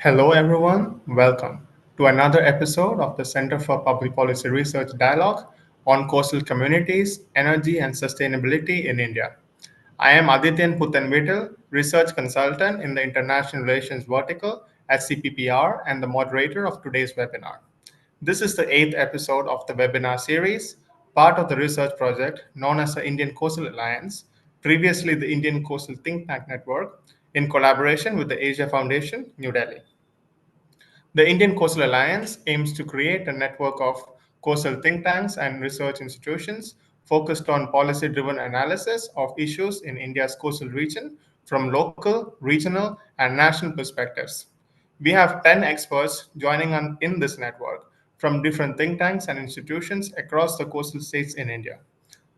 Hello, everyone. Welcome to another episode of the Center for Public Policy Research Dialogue on Coastal Communities, Energy, and Sustainability in India. I am Adityan Puthanvetal, Research Consultant in the International Relations Vertical at CPPR and the moderator of today's webinar. This is the eighth episode of the webinar series, part of the research project known as the Indian Coastal Alliance, previously the Indian Coastal Think Tank Network, in collaboration with the Asia Foundation, New Delhi. The Indian Coastal Alliance aims to create a network of coastal think tanks and research institutions focused on policy driven analysis of issues in India's coastal region from local, regional, and national perspectives. We have 10 experts joining in this network from different think tanks and institutions across the coastal states in India,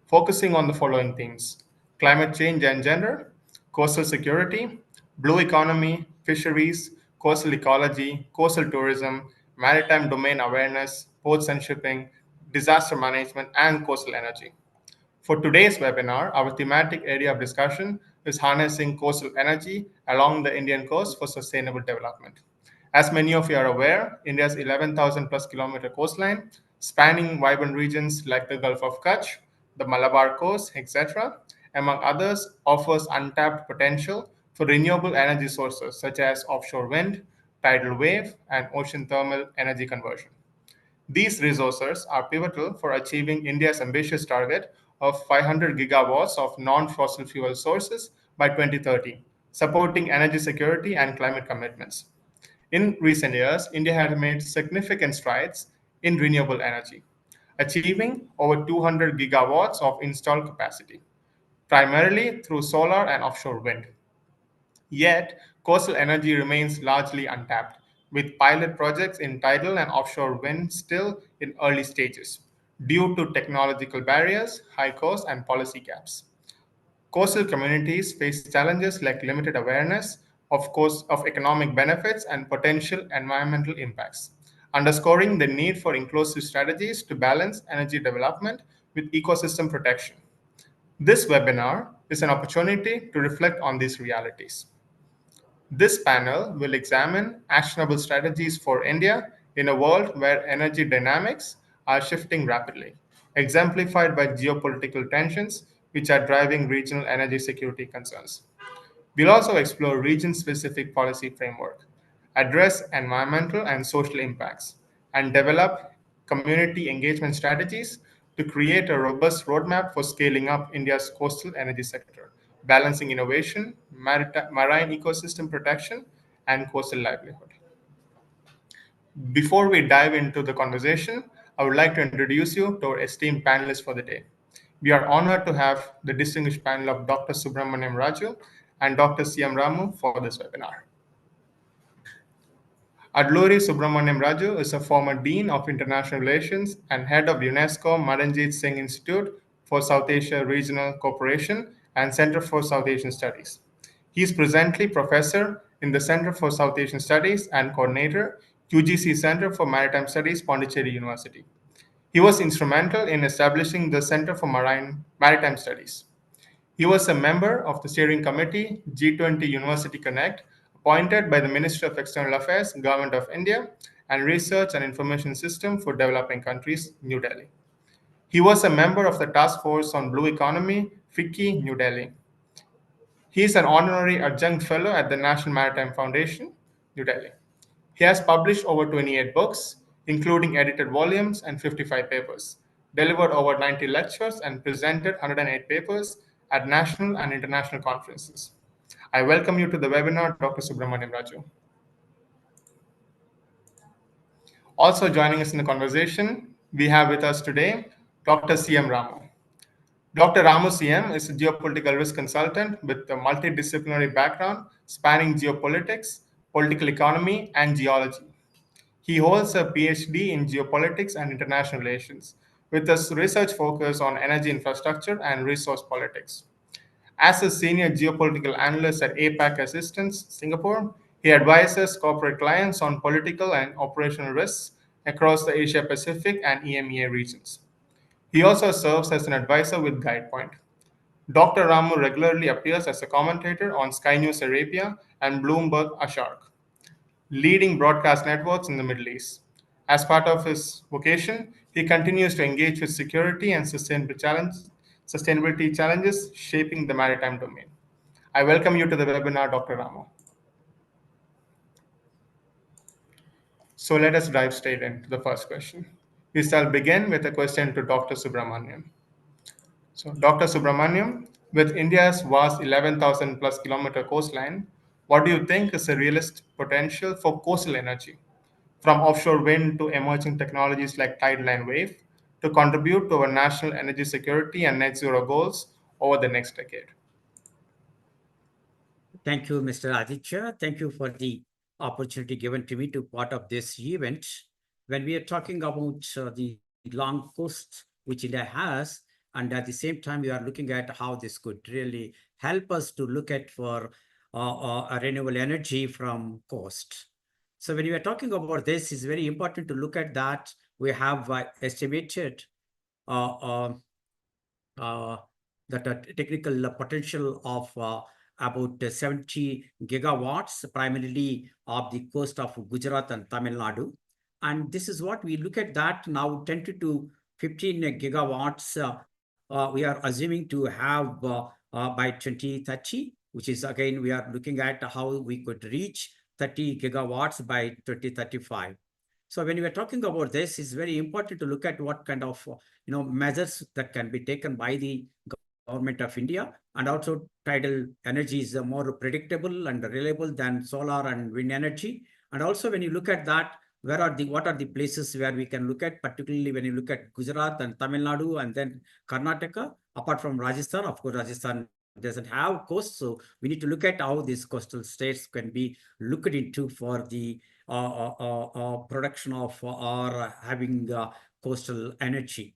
focusing on the following themes: climate change and gender, coastal security, blue economy, fisheries, coastal ecology, coastal tourism, maritime domain awareness, ports and shipping, disaster management, and coastal energy. For today's webinar, our thematic area of discussion is harnessing coastal energy along the Indian coast for sustainable development. As many of you are aware, India's 11,000 plus kilometer coastline, spanning vibrant regions like the Gulf of Kutch, the Malabar Coast, etc., among others, offers untapped potential for renewable energy sources such as offshore wind, tidal wave, and ocean thermal energy conversion. These resources are pivotal for achieving India's ambitious target of 500 gigawatts of non-fossil fuel sources by 2030, supporting energy security and climate commitments. In recent years, India has made significant strides in renewable energy, achieving over 200 gigawatts of installed capacity, primarily through solar and offshore wind. Yet, coastal energy remains largely untapped, with pilot projects in tidal and offshore wind still in early stages due to technological barriers, high costs, and policy gaps. Coastal communities face challenges like limited awareness of economic benefits and potential environmental impacts, underscoring the need for inclusive strategies to balance energy development with ecosystem protection. This webinar is an opportunity to reflect on these realities. This panel will examine actionable strategies for India in a world where energy dynamics are shifting rapidly, exemplified by geopolitical tensions which are driving regional energy security concerns. We'll also explore region specific policy framework, address environmental and social impacts, and develop community engagement strategies to create a robust roadmap for scaling up India's coastal energy sector, balancing innovation, marine ecosystem protection, and coastal livelihood. Before we dive into the conversation, I would like to introduce you to our esteemed panelists for the day. We are honored to have the distinguished panel of Dr. Subramaniam Raju and Dr. C.M. Ramu for this webinar. Adluri Subramaniam Raju is a former Dean of International Relations and head of UNESCO Madanjit Singh Institute for South Asia Regional Cooperation and Center for South Asian Studies. He is presently professor in the Center for South Asian Studies and coordinator, UGC Center for Maritime Studies, Pondicherry University. He was instrumental in establishing the Center for Maritime Studies. He was a member of the steering committee G20 University Connect, appointed by the Ministry of External Affairs, Government of India, and Research and Information System for Developing Countries, New Delhi. He was a member of the Task Force on Blue Economy, FICCI, New Delhi. He is an honorary adjunct fellow at the National Maritime Foundation, New Delhi. He has published over 28 books, including edited volumes and 55 papers, delivered over 90 lectures, and presented 108 papers at national and international conferences. I welcome you to the webinar, Dr. Subramaniam Raju. Also joining us in the conversation, we have with us today Dr. C.M. Ramu. Dr. Ramu CM is a geopolitical risk consultant with a multidisciplinary background spanning geopolitics, political economy, and geology. He holds a PhD in geopolitics and international relations, with a research focus on energy infrastructure and resource politics. As a senior geopolitical analyst at APAC Assistance, Singapore, he advises corporate clients on political and operational risks across the Asia Pacific and EMEA regions. He also serves as an advisor with GuidePoint. Dr. Ramu regularly appears as a commentator on Sky News Arabia and Bloomberg Ashark. leading broadcast networks in the Middle East. As part of his vocation, he continues to engage with security and sustainability challenges shaping the maritime domain. I welcome you to the webinar, Dr. Ramo. So let us dive straight into the first question. We shall begin with a question to Dr. Subramaniam. So, Dr. Subramaniam, with India's vast 11,000 plus kilometer coastline, what do you think is the realistic potential for coastal energy, from offshore wind to emerging technologies like tidal and wave, to contribute to our national energy security and net zero goals over the next decade? Thank you, Mr. Aditya. Thank you for the opportunity given to me to part of this event. When we are talking about the long coast which India has, and at the same time we are looking at how this could really help us to look at for a renewable energy from coast. So when we are talking about this, it's very important to look at that. We have estimated uh, uh, uh, that technical potential of about 70 gigawatts, primarily of the coast of Gujarat and Tamil Nadu. And this is what we look at that now 10 to 15 gigawatts. We are assuming to have by 2030, which is again, we are looking at how we could reach 30 gigawatts by 2035. So when we are talking about this, it's very important to look at what kind of measures that can be taken by the government of India, and also tidal energy is more predictable and reliable than solar and wind energy. And also when you look at that, what are the places where we can look at, particularly when you look at Gujarat and Tamil Nadu and then Karnataka, apart from Rajasthan. Of course, Rajasthan doesn't have coast, so we need to look at how these coastal states can be looked into for the production of or having coastal energy.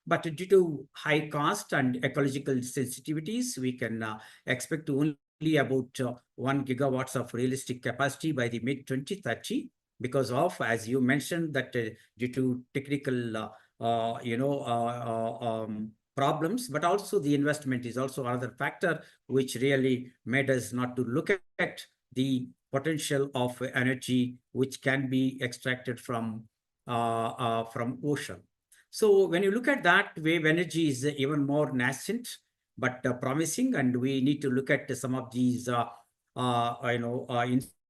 But due to high cost and ecological sensitivities, we can expect only about 1 gigawatts of realistic capacity by the mid 2030, because of, as you mentioned, that due to technical problems, but also the investment is also another factor which really made us not to look at the potential of energy which can be extracted from ocean. So when you look at that, wave energy is even more nascent but promising, and we need to look at some of these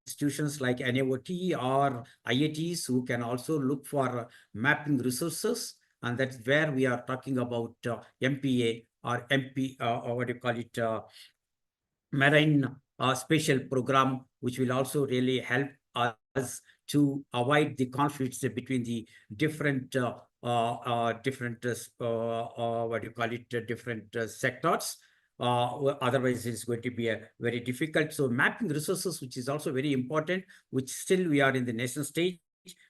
institutions like NAOT or IITs who can also look for mapping resources, and that's where we are talking about MPA or MP, or what do you call it, marine spatial program, which will also really help us to avoid the conflicts between the different what do you call it, different sectors. Otherwise, it's going to be a very difficult. So mapping resources, which is also very important, which still we are in the nascent stage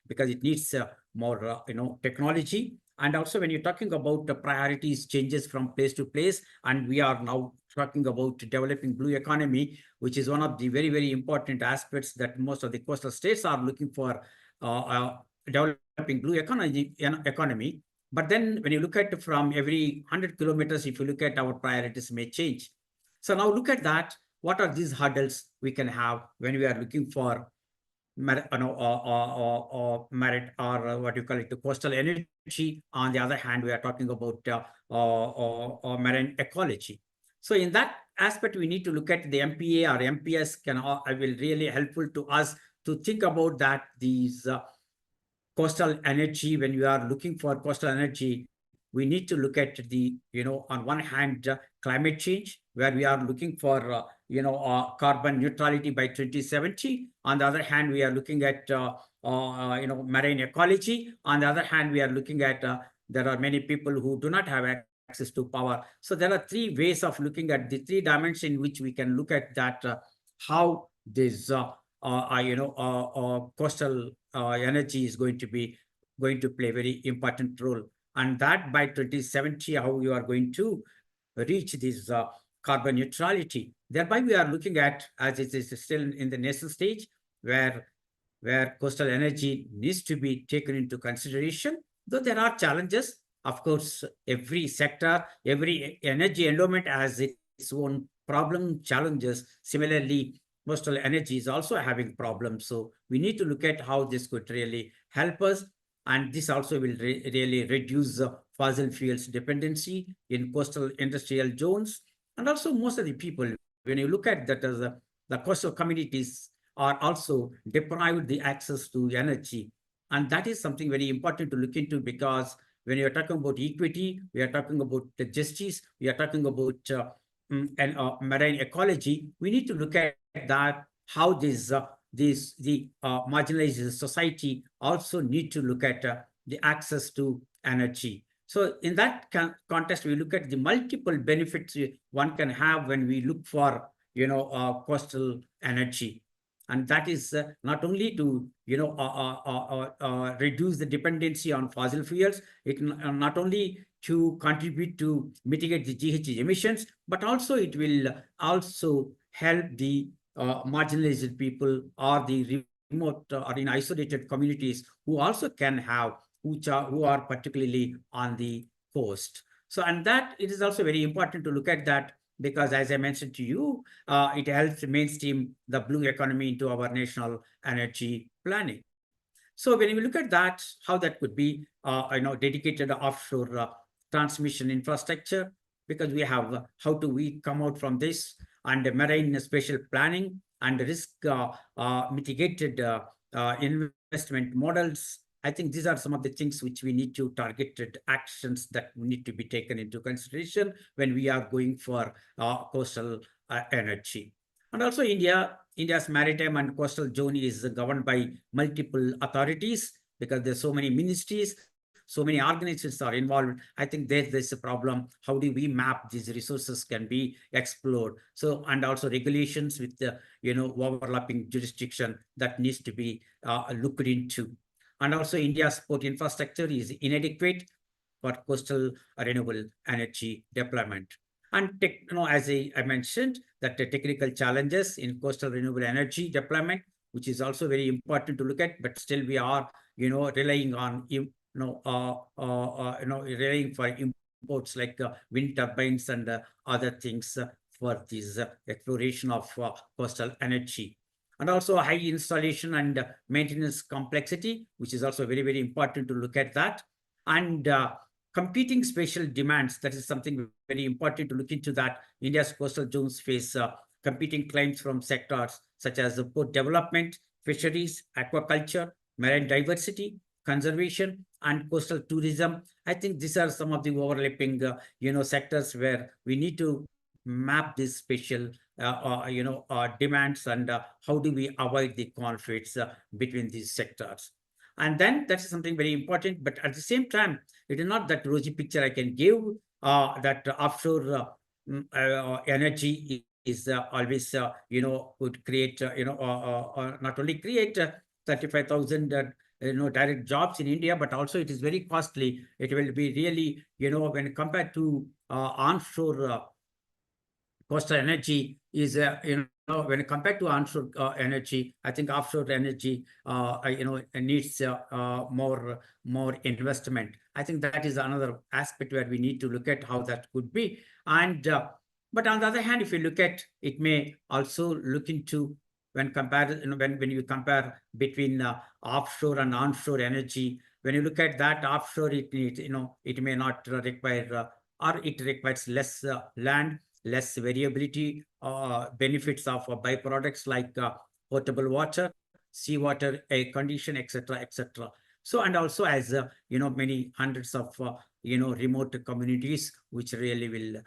because it needs more technology. And also when you're talking about the priorities changes from place to place, and we are now talking about developing blue economy, which is one of the very, very important aspects that most of the coastal states are looking for, developing blue economy. But then when you look at from every 100 kilometers, if you look at our priorities may change. So now look at that. What are these hurdles we can have when we are looking for merit, or what you call it, the coastal energy? On the other hand, we are talking about marine ecology. So in that aspect, we need to look at the MPA or MPS will really helpful to us to think about that these coastal energy. When we are looking for coastal energy, we need to look at the, on one hand, climate change, where we are looking for carbon neutrality by 2070. On the other hand, we are looking at marine ecology. On the other hand, we are looking at there are many people who do not have access to power. So there are three ways of looking at the three dimensions in which we can look at that how this coastal energy is going to play a very important role, and that by 2070, how you are going to reach this carbon neutrality. Thereby, we are looking at, as it is still in the nascent stage, where coastal energy needs to be taken into consideration. Though there are challenges, of course, every sector, every energy endowment has its own problem challenges. Similarly, coastal energy is also having problems. So we need to look at how this could really help us. And this also will really reduce fossil fuels dependency in coastal industrial zones. And also most of the people, when you look at that, as the coastal communities are also deprived the access to energy. And that is something very important to look into, because when you're talking about equity, we are talking about the justice, we are talking about and marine ecology. We need to look at that, how the marginalized society also need to look at the access to energy. So in that context, we look at the multiple benefits one can have when we look for, coastal energy. And that is not only to, reduce the dependency on fossil fuels, not only to contribute to mitigate the GHG emissions, but also it will also help the marginalized people or the remote or in isolated communities who also can have, who are particularly on the coast. So, and that it is also very important to look at that, because as I mentioned to you, it helps mainstream the blue economy into our national energy planning. So when we look at that, how that could be, dedicated offshore transmission infrastructure, because we have how do we come out from this, and marine spatial planning and risk mitigated investment models. I think these are some of the things which we need to targeted actions that need to be taken into consideration when we are going for coastal energy. And also India's maritime and coastal zone is governed by multiple authorities, because there's so many ministries, so many organizations are involved. I think there's a problem. How do we map these resources can be explored? So, and also regulations with the, overlapping jurisdiction that needs to be looked into. And also India's port infrastructure is inadequate for coastal renewable energy deployment. And as I mentioned, that the technical challenges in coastal renewable energy deployment, which is also very important to look at, but still we are, relying on, relying for imports like wind turbines and other things for this exploration of coastal energy. And also high installation and maintenance complexity, which is also very, very important to look at that. And competing spatial demands, that is something very important to look into that. India's coastal zones face competing claims from sectors such as port development, fisheries, aquaculture, marine diversity, conservation, and coastal tourism. I think these are some of the overlapping, sectors where we need to map these spatial, demands, and how do we avoid the conflicts between these sectors. And then that's something very important. But at the same time, it is not that rosy picture I can give, that offshore energy is always, could create, not only create 35,000 direct jobs in India, but also it is very costly. It will be really, when compared to onshore coastal energy is, when compared to onshore energy, I think offshore energy, needs more investment. I think that is another aspect where we need to look at how that could be. And but on the other hand, if you look at, it may also look into, when compared, when you compare between offshore and onshore energy. When you look at that offshore, it needs, it may not require, or it requires less land, less variability, benefits of byproducts like potable water, seawater, air condition, etc., etc. So, and also as many hundreds of remote communities which really will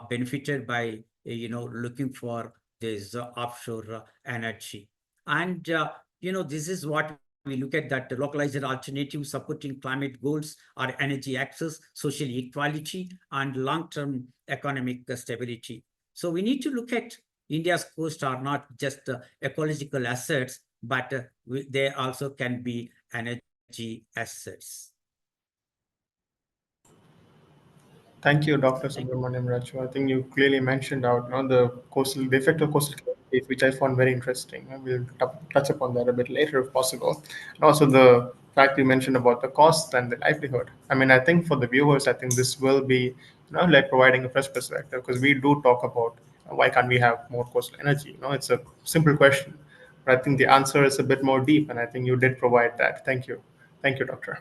benefited by looking for this offshore energy. And this is what we look at, that localized alternatives supporting climate goals are energy access, social equality, and long-term economic stability. So we need to look at India's coast are not just ecological assets, but they also can be energy assets. Thank you, Dr. Thank you. Subramaniam Raju. I think you clearly mentioned out, the effect of coastal communities, which I found very interesting. And we'll touch upon that a bit later if possible. And also the fact you mentioned about the costs and the livelihood. I mean, I think for the viewers, I think this will be, like providing a fresh perspective, because we do talk about why can't we have more coastal energy? It's a simple question, but I think the answer is a bit more deep, and I think you did provide that. Thank you, Doctor.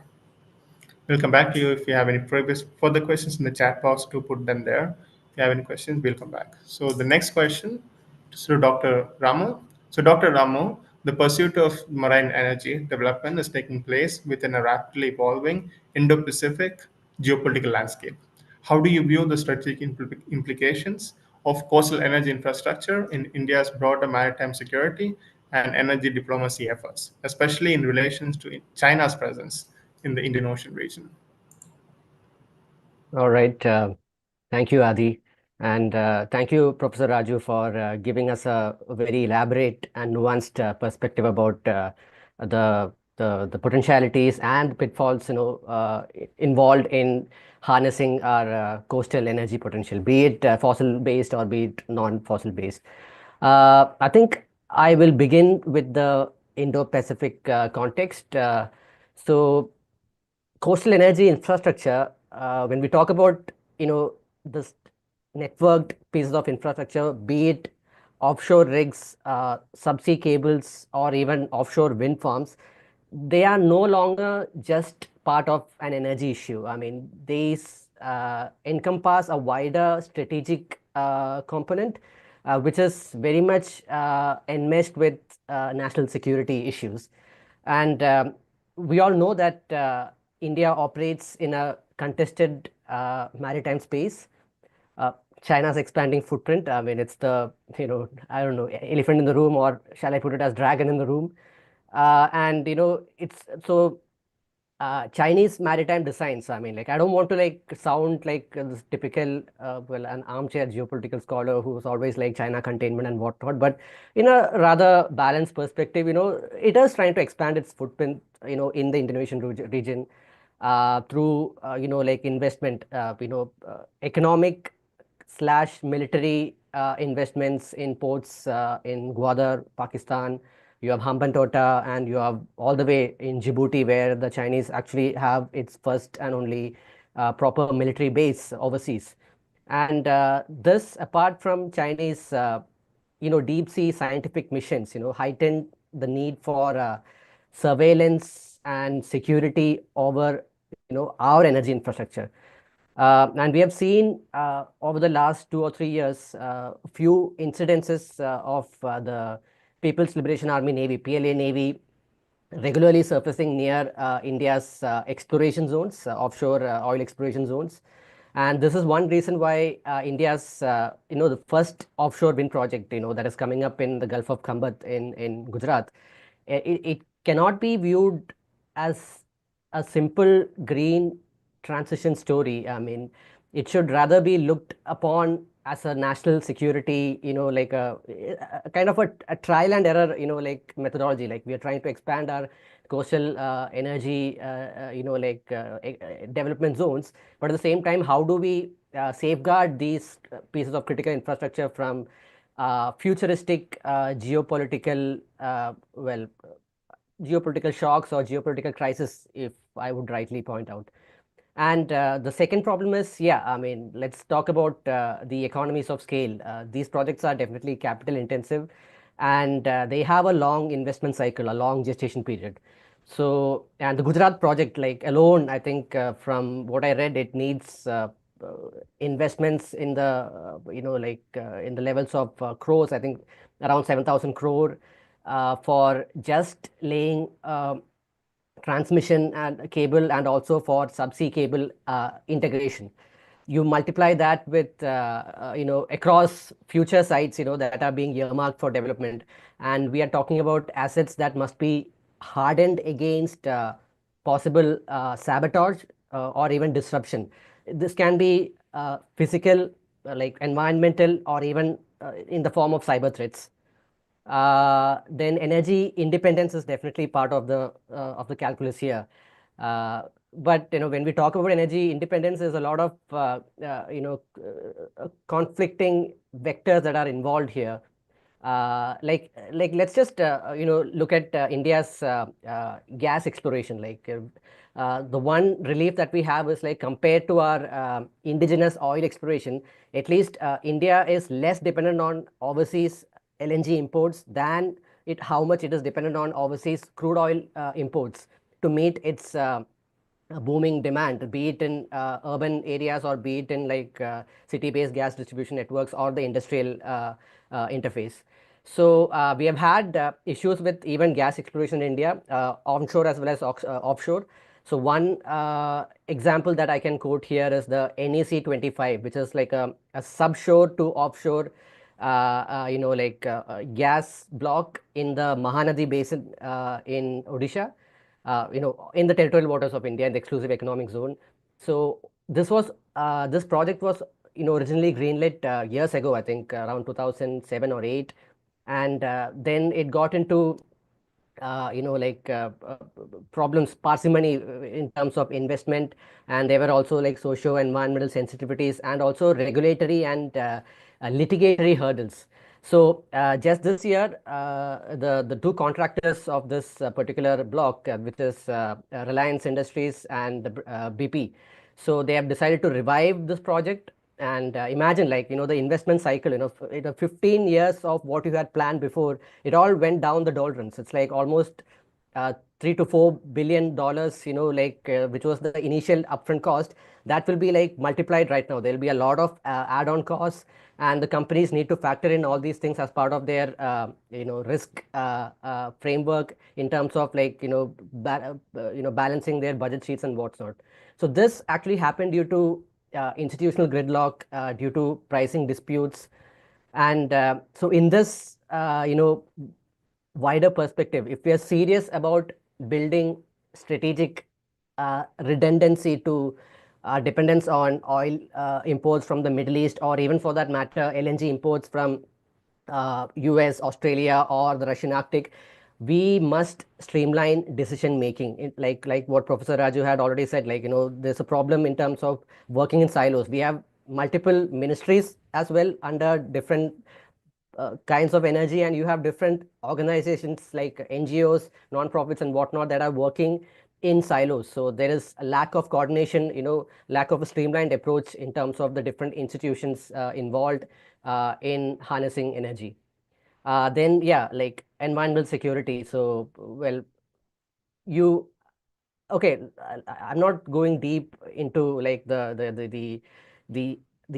We'll come back to you if you have any previous further questions in the chat box to put them there. If you have any questions, we'll come back. So the next question is to Dr. Ramu. So Dr. Ramu, the pursuit of marine energy development is taking place within a rapidly evolving Indo-Pacific geopolitical landscape. How do you view the strategic implications of coastal energy infrastructure in India's broader maritime security and energy diplomacy efforts, especially in relation to China's presence in the Indian Ocean region? All right. Thank you, Adi. And thank you, Professor Raju, for giving us a very elaborate and nuanced perspective about the potentialities and pitfalls, involved in harnessing our coastal energy potential, be it fossil-based or be it non-fossil-based. I think I will begin with the Indo-Pacific context. So coastal energy infrastructure, when we talk about, this networked pieces of infrastructure, be it offshore rigs, subsea cables, or even offshore wind farms, they are no longer just part of an energy issue. I mean, these encompass a wider strategic component, which is very much enmeshed with national security issues. And we all know that India operates in a contested maritime space. China's expanding footprint. I mean, it's the, I don't know, elephant in the room, or shall I put it as dragon in the room? And, it's so Chinese maritime designs. I mean, like, I don't want to sound like this typical, an armchair geopolitical scholar who's always like China containment and whatnot. But in a rather balanced perspective, it is trying to expand its footprint, in the Indonesian region through, investment, economic / military investments in ports in Gwadar, Pakistan. You have Hambantota, and you have all the way in Djibouti, where the Chinese actually have its first and only proper military base overseas. And this, apart from Chinese, deep sea scientific missions, heightened the need for surveillance and security over, our energy infrastructure. And we have seen over the last 2 or 3 years a few incidences of the People's Liberation Army Navy, PLA Navy, regularly surfacing near India's exploration zones, offshore oil exploration zones. And this is one reason why India's, the first offshore wind project, that is coming up in the Gulf of Khambat in Gujarat, it cannot be viewed as a simple green transition story. I mean, it should rather be looked upon as a national security, like a kind of a trial and error, methodology. Like, we are trying to expand our coastal energy, development zones. But at the same time, how do we safeguard these pieces of critical infrastructure from futuristic geopolitical, geopolitical shocks or geopolitical crisis, if I would rightly point out. And the second problem is, I mean, let's talk about the economies of scale. These projects are definitely capital intensive, and they have a long investment cycle, a long gestation period. So, and the Gujarat project, like, alone, I think from what I read, it needs investments in the, in the levels of crores, I think around 7,000 crore for just laying transmission and cable, and also for subsea cable integration. You multiply that with, across future sites, that are being earmarked for development. And we are talking about assets that must be hardened against possible sabotage or even disruption. This can be physical, like environmental, or even in the form of cyber threats. Then energy independence is definitely part of the calculus here. But when we talk about energy independence, there's a lot of conflicting vectors that are involved here. let's just look at India's gas exploration. The one relief that we have is like compared to our indigenous oil exploration, at least India is less dependent on overseas LNG imports than how much it is dependent on overseas crude oil imports to meet its booming demand, be it in urban areas or be it in city-based gas distribution networks or the industrial interface. So we have had issues with even gas exploration in India, onshore as well as offshore. So one example that I can quote here is the NEC 25, which is like a subshore to offshore gas block in the Mahanadi basin in Odisha, in the territorial waters of India in the exclusive economic zone. So this project was originally greenlit years ago, I think around 2007 or 8, and then it got into problems, parsimony in terms of investment, and there were also like socio environmental sensitivities and also regulatory and litigatory hurdles. So just this year, the two contractors of this particular block, which is Reliance Industries and BP, so they have decided to revive this project. And imagine, the investment cycle, 15 years of what you had planned before, it all went down the doldrums. It's like almost $3 to $4 billion, which was the initial upfront cost. That will be like multiplied right now. There will be a lot of add-on costs, and the companies need to factor in all these things as part of their, risk framework in terms of balancing their budget sheets and whatnot. So this actually happened due to institutional gridlock, due to pricing disputes. And so in this, wider perspective, if we are serious about building strategic redundancy to dependence on oil imports from the Middle East, or even for that matter, LNG imports from US, Australia, or the Russian Arctic, we must streamline decision making. Like what Professor Raju had already said, there's a problem in terms of working in silos. We have multiple ministries as well under different kinds of energy, and you have different organizations like NGOs, non-profits and whatnot that are working in silos. So there is a lack of coordination, lack of a streamlined approach in terms of the different institutions involved in harnessing energy. Then yeah, like environmental security. So well, you okay, I'm not going deep into like the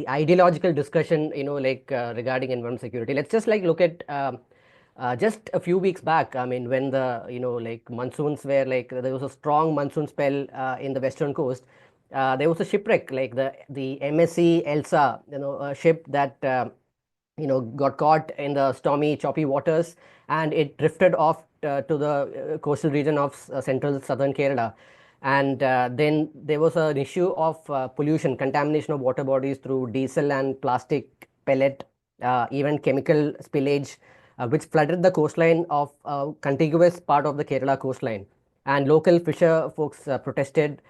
ideological discussion, regarding environmental security. Let's just look at just a few weeks back. I mean, when the monsoons were there was a strong monsoon spell in the western coast. There was a shipwreck, like the MSC Elsa, a ship that got caught in the stormy, choppy waters, and it drifted off to the coastal region of central southern Kerala. And then there was an issue of pollution, contamination of water bodies through diesel and plastic pellet, even chemical spillage, which flooded the coastline of contiguous part of the Kerala coastline. And local fisher folks protested,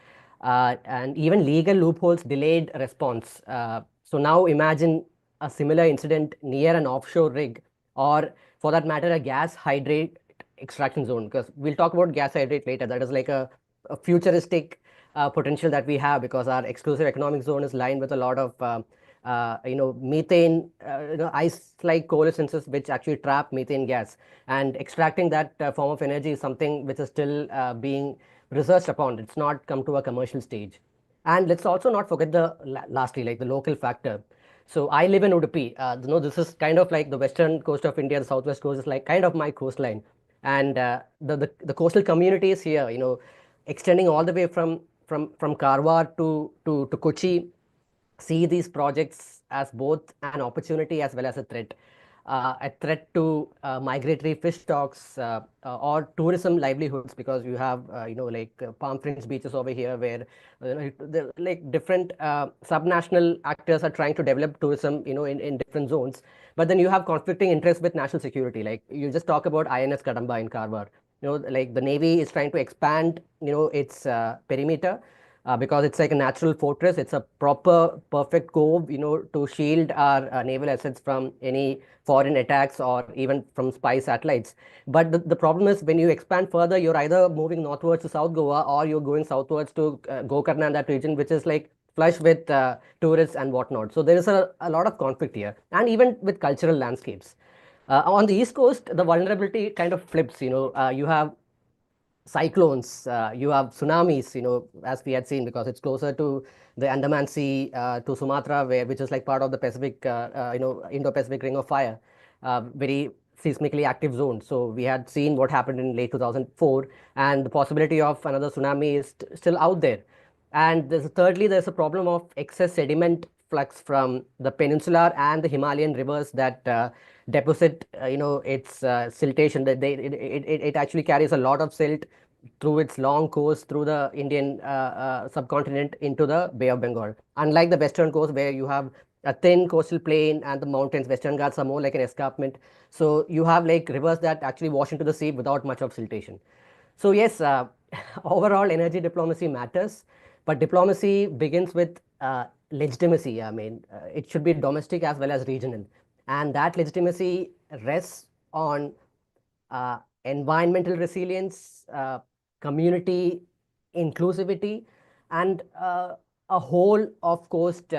and even legal loopholes delayed response. So now imagine a similar incident near an offshore rig, or for that matter, a gas hydrate extraction zone, because we'll talk about gas hydrate later. That is like a futuristic potential that we have, because our exclusive economic zone is lined with a lot of methane, ice-like coalescences which actually trap methane gas, and extracting that form of energy is something which is still being researched upon. It's not come to a commercial stage. And let's also not forget the lastly, like the local factor. So I live in Udupi. This is kind of like the western coast of India. The southwest coast is like kind of my coastline, and the coastal communities here, extending all the way from Karwar to Kochi, see these projects as both an opportunity as well as a threat to migratory fish stocks or tourism livelihoods, because you have palm fringe beaches over here where like different subnational actors are trying to develop tourism in different zones, but then you have conflicting interests with national security. Like you just talk about INS Kadamba in Karwar, like the Navy is trying to expand its perimeter, because it's like a natural fortress. It's a proper, perfect cove, to shield our naval assets from any foreign attacks or even from spy satellites. But the problem is when you expand further, you're either moving northwards to South Goa or you're going southwards to Gokarna and that region, which is like flush with tourists and whatnot. So there is a lot of conflict here, and even with cultural landscapes. On the east coast, the vulnerability kind of flips. You have cyclones, you have tsunamis, as we had seen, because it's closer to the Andaman Sea, to Sumatra, which is like part of the Pacific, Indo-Pacific Ring of Fire, very seismically active zone. So we had seen what happened in late 2004, and the possibility of another tsunami is still out there. And thirdly, there's a problem of excess sediment flux from the peninsular and the Himalayan rivers that deposit, its siltation. That it actually carries a lot of silt through its long course through the Indian subcontinent into the Bay of Bengal. Unlike the western coast, where you have a thin coastal plain and the mountains, Western Ghats are more like an escarpment. So you have like rivers that actually wash into the sea without much of siltation. So yes, overall energy diplomacy matters, but diplomacy begins with legitimacy. I mean, it should be domestic as well as regional, and that legitimacy rests on environmental resilience, community inclusivity, and a whole of coast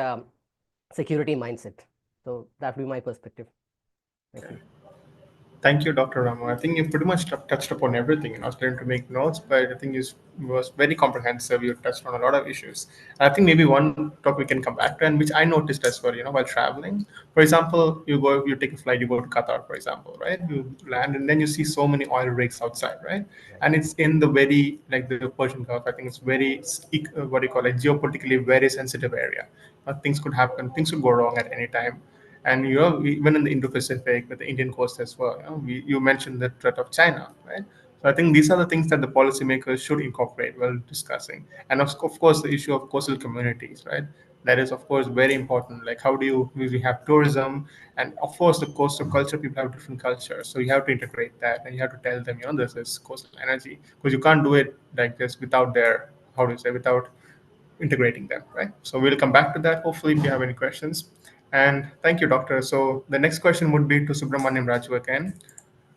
security mindset. So that would be my perspective. Thank you. Thank you, Dr. Ramo. I think you pretty much touched upon everything. I was trying to make notes, but I think it was very comprehensive. You touched on a lot of issues. I think maybe one topic we can come back to, and which I noticed as well, while traveling. For example, you take a flight, you go to Qatar, for example, right? You land, and then you see so many oil rigs outside, right? And it's in the very, like the Persian Gulf. I think it's very, what do you call it, geopolitically very sensitive area. Things could happen, things could go wrong at any time. And even in the Indo-Pacific with the Indian coast as well, you mentioned the threat of China, right? So I think these are the things that the policymakers should incorporate while discussing. And of course, the issue of coastal communities, right? That is, of course, very important. Like, how do we have tourism, and of course, the coastal culture. People have different cultures, so you have to integrate that, and you have to tell them, this is coastal energy, because you can't do it like this without their, how do you say, without integrating them, right? So we'll come back to that, hopefully, if you have any questions. And thank you, Doctor. So the next question would be to Subramaniam Raju again.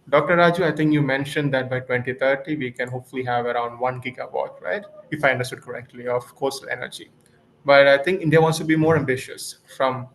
Dr. Raju, I think you mentioned that by 2030, we can hopefully have around 1 gigawatt, right? If I understood correctly, of coastal energy. But I think India wants to be more ambitious from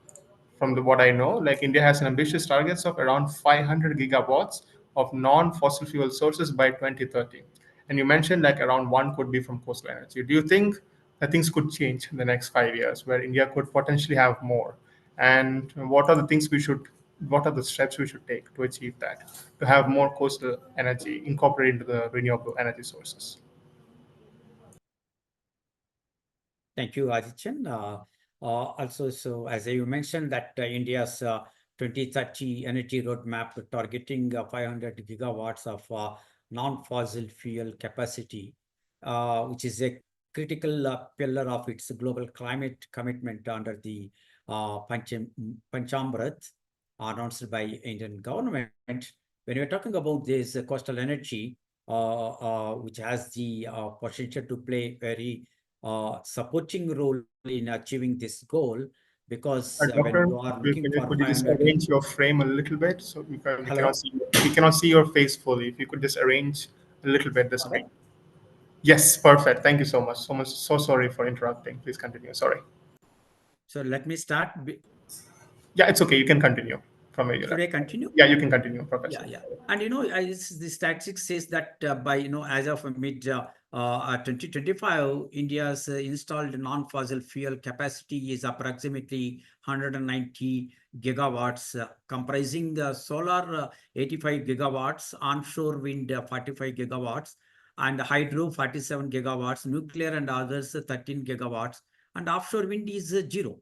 what I know. Like, India has an ambitious targets of around 500 gigawatts of non-fossil fuel sources by 2030. And you mentioned like around one could be from coastal energy. Do you think that things could change in the next 5 years, where India could potentially have more? And what are the steps we should take to achieve that, to have more coastal energy incorporated into the renewable energy sources? Thank you, Adityan. Also, so as you mentioned, that India's 2030 energy roadmap targeting 500 gigawatts of non-fossil fuel capacity, which is a critical pillar of its global climate commitment under the Panchamrit announced by Indian government. When we're talking about this coastal energy, which has the potential to play very supporting role in achieving this goal, because when Doctor, you are looking for could you just 500 arrange your frame a little bit, so hello, we cannot see your face fully. If you could just arrange a little bit the screen. hello. Yes, perfect. Thank you so much. So sorry for interrupting. Please continue. Sorry. So let me start. Yeah, it's okay. You can continue from where you Should left. I continue? Yeah, you can continue, Yeah, Professor. yeah. And the statistics says that by as of mid 2025, India's installed non-fossil fuel capacity is approximately 190 gigawatts, comprising solar 85 gigawatts, onshore wind 45 gigawatts, and hydro 47 gigawatts, nuclear and others 13 gigawatts, and offshore wind is zero.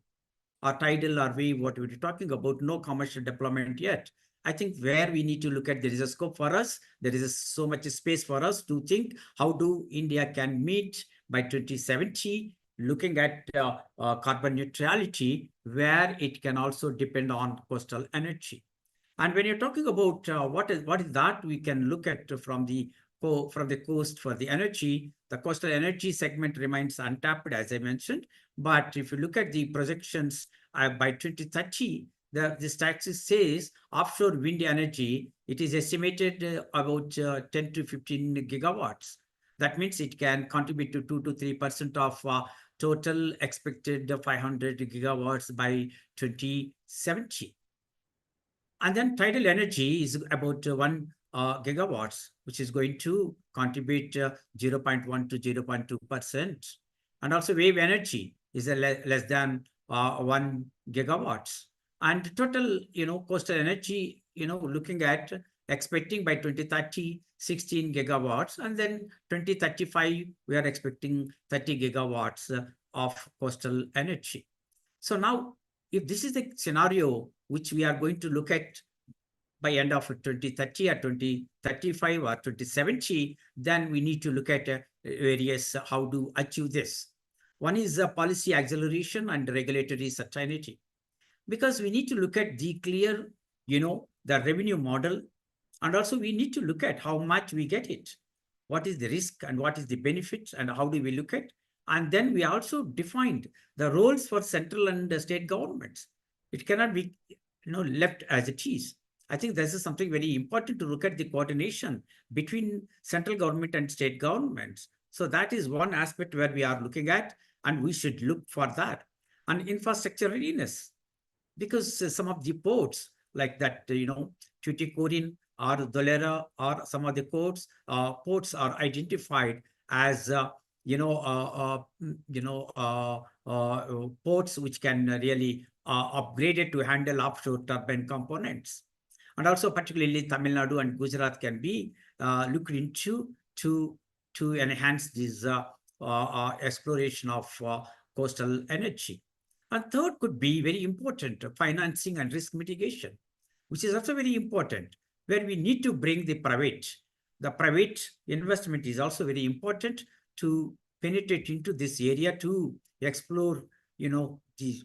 Or tidal or wave, what we're talking about, no commercial deployment yet. I think where we need to look at, there is a scope for us. There is so much space for us to think how do India can meet by 2070, looking at carbon neutrality, where it can also depend on coastal energy. And when you're talking about what is that, we can look at from the from the coast for the energy. The coastal energy segment remains untapped, as I mentioned. But if you look at the projections by 2030, this taxes says offshore wind energy, it is estimated about 10 to 15 gigawatts. That means it can contribute to 2 to 3% of total expected 500 gigawatts by 2070. And then tidal energy is about 1 gigawatts, which is going to contribute 0.1 to 0.2%. And also wave energy is less than 1 gigawatts. And total, coastal energy, looking at expecting by 2030, 16 gigawatts. And then 2035, we are expecting 30 gigawatts of coastal energy. So now, if this is the scenario which we are going to look at by end of 2030 or 2035 or 2070, then we need to look at various how to achieve this. One is policy acceleration and regulatory certainty, because we need to look at the clear, the revenue model, and also we need to look at how much we get it, what is the risk and what is the benefit, and how do we look at. And then we also defined the roles for central and state governments. It cannot be left as it is. I think this is something very important to look at the coordination between central government and state governments. So that is one aspect where we are looking at, and we should look for that. And infrastructure readiness, because some of the ports like that, Tuticorin or Dolera or some of the ports are identified as ports which can really upgraded to handle offshore turbine components. And also particularly Tamil Nadu and Gujarat can be looked into to enhance this exploration of coastal energy. And third could be very important, financing and risk mitigation, which is also very important, where we need to bring the private. The private investment is also very important to penetrate into this area to explore, these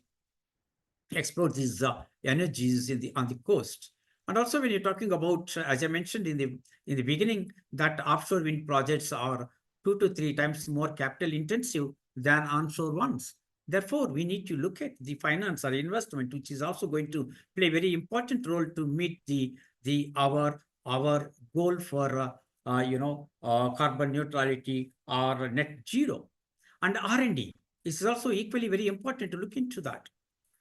energies on the coast. And also when you're talking about, as I mentioned in the beginning, that offshore wind projects are 2 to 3 times more capital intensive than onshore ones. Therefore, we need to look at the finance or investment, which is also going to play a very important role to meet our goal for carbon neutrality or net zero. And R&D is also equally very important to look into that,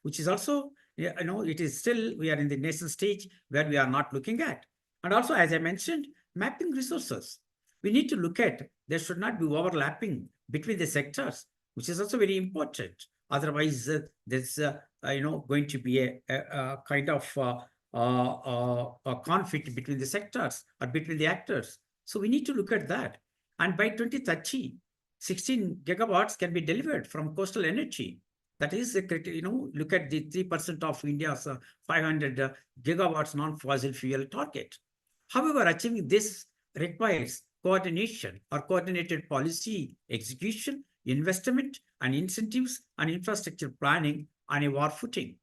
which is also, it is still, we are in the nascent stage where we are not looking at. And also, as I mentioned, mapping resources. We need to look at, there should not be overlapping between the sectors, which is also very important. Otherwise, there's going to be a kind of a conflict between the sectors or between the actors. So we need to look at that. And by 2030, 16 gigawatts can be delivered from coastal energy. That is, look at the 3% of India's 500 gigawatts non-fossil fuel target. However, achieving this requires coordination or coordinated policy execution, investment and incentives and infrastructure planning on a war footing.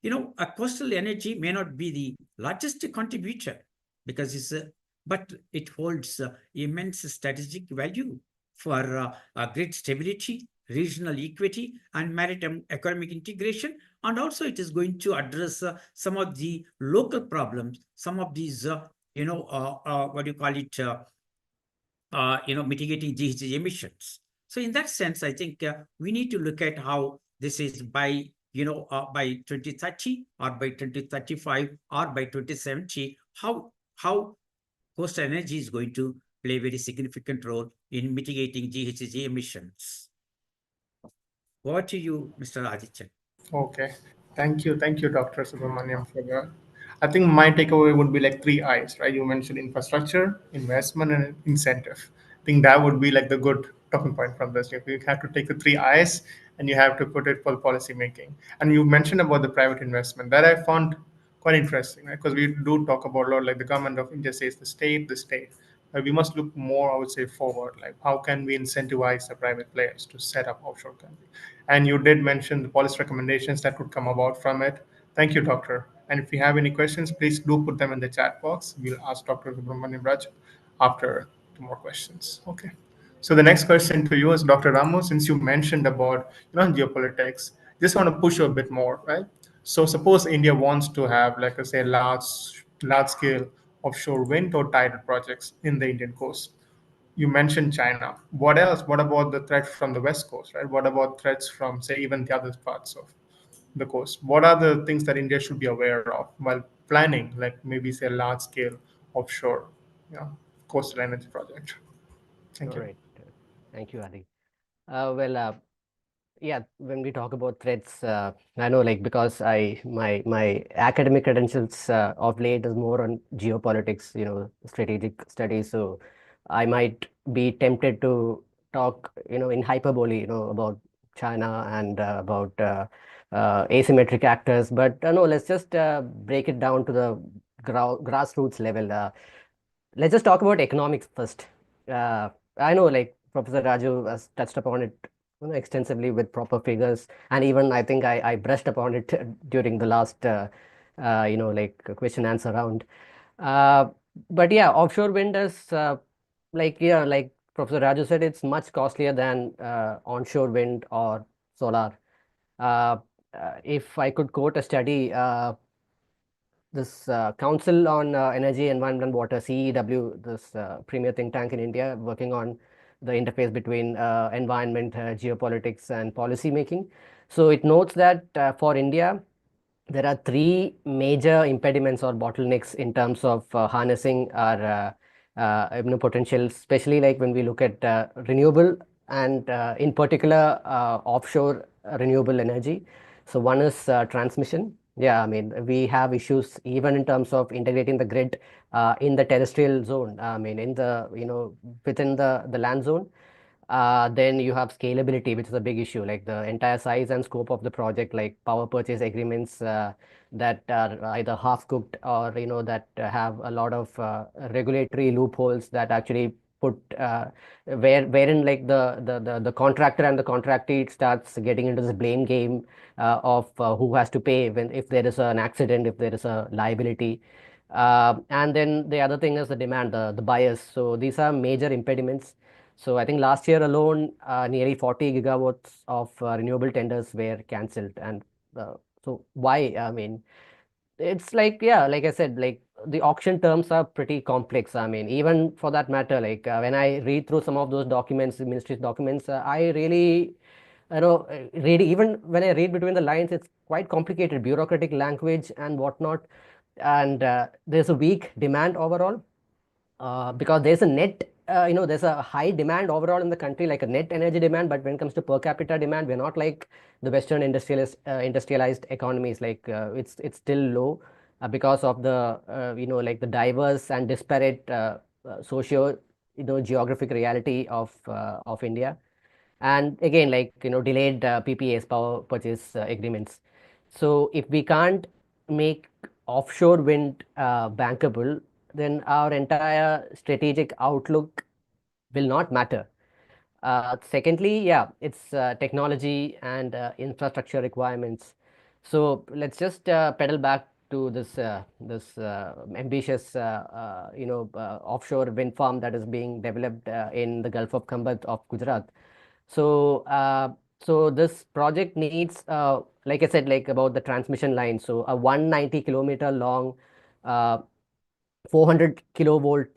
A coastal energy may not be the largest contributor because but it holds immense strategic value for grid stability, regional equity, and maritime economic integration. And also it is going to address some of the local problems, some of these, mitigating GHG emissions. So in that sense, I think we need to look at how this is by 2030 or by 2035 or by 2070, how coastal energy is going to play a very significant role in mitigating GHG emissions. Over to you, Mr. Aditya. Okay. Thank you, Dr. Subramaniam, for that. I think my takeaway would be like three I's, right? You mentioned infrastructure, investment, and incentive. I think that would be like the good talking point from this. If you have to take the three I's and you have to put it for policy making. And you mentioned about the private investment that I found quite interesting, right? Because we do talk about a lot, like the government of India says the state. We must look more, I would say, forward. Like how can we incentivize the private players to set up offshore country? And you did mention the policy recommendations that would come about from it. Thank you, Doctor. And if you have any questions, please do put them in the chat box. We'll ask Dr. Subramaniam Raj after to more questions. Okay. So the next question to you is Dr. Ramos, since you mentioned about geopolitics, just want to push you a bit more, right? So suppose India wants to have, like I say, large scale offshore wind or tidal projects in the Indian coast. You mentioned China. What else? What about the threat from the west coast, right? What about threats from, say, even the other parts of the coast? What are the things that India should be aware of while planning, like maybe say large scale offshore, you know, coastal energy project? Thank All you. right. Thank you, Adi. Well, yeah, when we talk about threats, I know, like, because my academic credentials of late is more on geopolitics, strategic studies. So I might be tempted to talk, in hyperbole, about China and about asymmetric actors. But no, let's just break it down to the grassroots level. Let's just talk about economics first. I know, like Professor Raju has touched upon it, extensively with proper figures, and even I think I brushed upon it during the last, like question answer round. Uh, but yeah, offshore wind is like Professor Raju said, it's much costlier than onshore wind or solar. Uh, if I could quote a study, this Council on Energy, Environment and Water, CEW, this premier think tank in India, working on the interface between environment, geopolitics, and policy making. So it notes that for India, there are three major impediments or bottlenecks in terms of harnessing our potential, especially like when we look at renewable and in particular offshore renewable energy. So one is transmission. Yeah, I mean, we have issues even in terms of integrating the grid in the terrestrial zone. I mean, in the, within the land zone. Then you have scalability, which is a big issue, like the entire size and scope of the project, like power purchase agreements that are either half cooked or that have a lot of regulatory loopholes that actually put wherein like the contractor and the contractee starts getting into this blame game of who has to pay when if there is an accident, if there is a liability. And then the other thing is the demand, the buyers. So these are major impediments. So I think last year alone, nearly 40 gigawatts of renewable tenders were cancelled. And so why? I mean, it's like, yeah, like I said, like the auction terms are pretty complex. I mean, even for that matter, like when I read through some of those documents, the ministry's documents, I really, read, even when I read between the lines, it's quite complicated, bureaucratic language and whatnot. And there's a weak demand overall because there's a net, there's a high demand overall in the country, like a net energy demand. But when it comes to per capita demand, we're not like the Western industrialized economies. Like it's still low because of the, like the diverse and disparate socio, geographic reality of India. And again, like, delayed PPAs, power purchase agreements. So if we can't make offshore wind bankable, then our entire strategic outlook will not matter. Secondly, yeah, it's technology and infrastructure requirements. So let's just pedal back to this ambitious, offshore wind farm that is being developed in the Gulf of Khambat of Gujarat. So, so this project needs, like I said, like about the transmission line. So a 190-kilometer long, uh, 400 kilovolt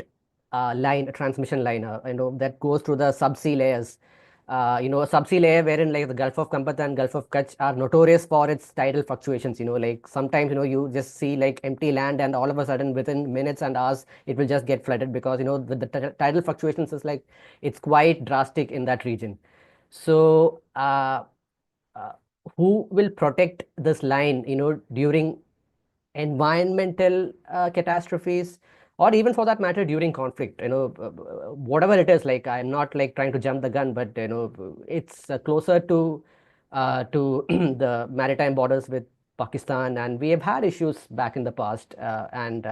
line, a transmission line, that goes through the subsea layers. A subsea layer wherein like the Gulf of Kampat and Gulf of Kutch are notorious for its tidal fluctuations. Like sometimes, you just see like empty land and all of a sudden within minutes and hours, it will just get flooded because, the tidal fluctuations is like, it's quite drastic in that region. So, uh, who will protect this line, during environmental catastrophes, or even for that matter during conflict, whatever it is, like I'm not like trying to jump the gun, but it's closer to the maritime borders with Pakistan, and we have had issues back in the past, and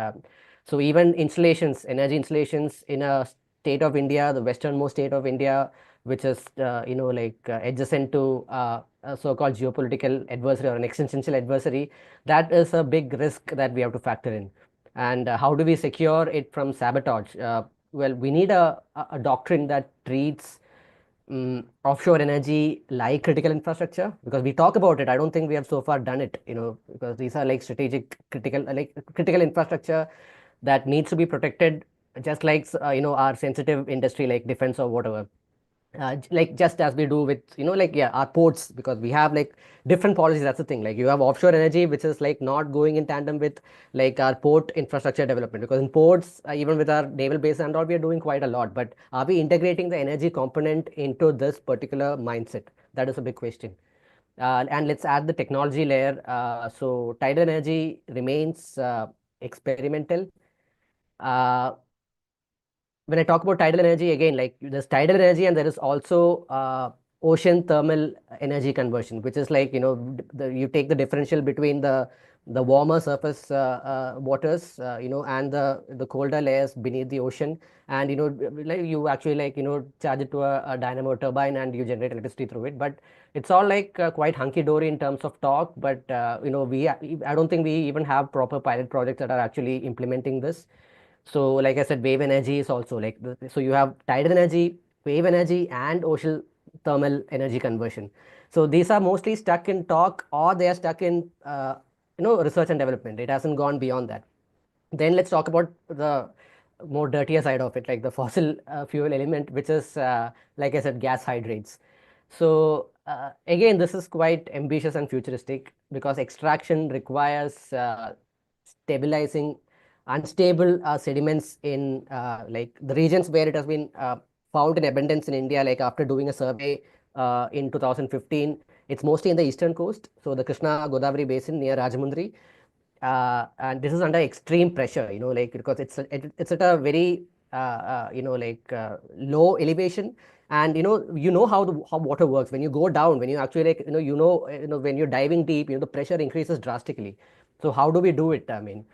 so even installations, energy installations in a state of India, the westernmost state of India, which is like adjacent to a so-called geopolitical adversary or an existential adversary, that is a big risk that we have to factor in. And how do we secure it from sabotage? well, we need a doctrine that treats offshore energy like critical infrastructure, because we talk about it. I don't think we have so far done it, because these are like strategic critical infrastructure that needs to be protected, just like our sensitive industry like defense or whatever. Like just as we do with like, yeah, our ports, because we have like different policies. That's the thing. Like you have offshore energy, which is like not going in tandem with like our port infrastructure development, because in ports, even with our naval base and all, we are doing quite a lot. But are we integrating the energy component into this particular mindset? That is a big question. And let's add the technology layer. So tidal energy remains experimental. uh, when I talk about tidal energy, again, like there's tidal energy and there is also ocean thermal energy conversion, which is like, you take the differential between the warmer surface waters, and the colder layers beneath the ocean. And, like you actually like, charge it to a dynamo turbine and you generate electricity through it. But it's all like quite hunky dory in terms of talk. But, I don't think we even have proper pilot projects that are actually implementing this. So, like I said, wave energy is also like so you have tidal energy, wave energy, and ocean thermal energy conversion. So these are mostly stuck in talk, or they are stuck in research and development. It hasn't gone beyond that. Then let's talk about the more dirtier side of it, like the fossil fuel element, which is like I said, gas hydrates. So again, this is quite ambitious and futuristic, because extraction requires stabilizing unstable sediments in like the regions where it has been found in abundance in India. Like after doing a survey in 2015, it's mostly in the eastern coast, so the Krishna Godavari basin near Rajamundry. And this is under extreme pressure, like because it's at a very like low elevation. And how water works. When you go down, when you actually like when you're diving deep, the pressure increases drastically. So how do we do it? I mean,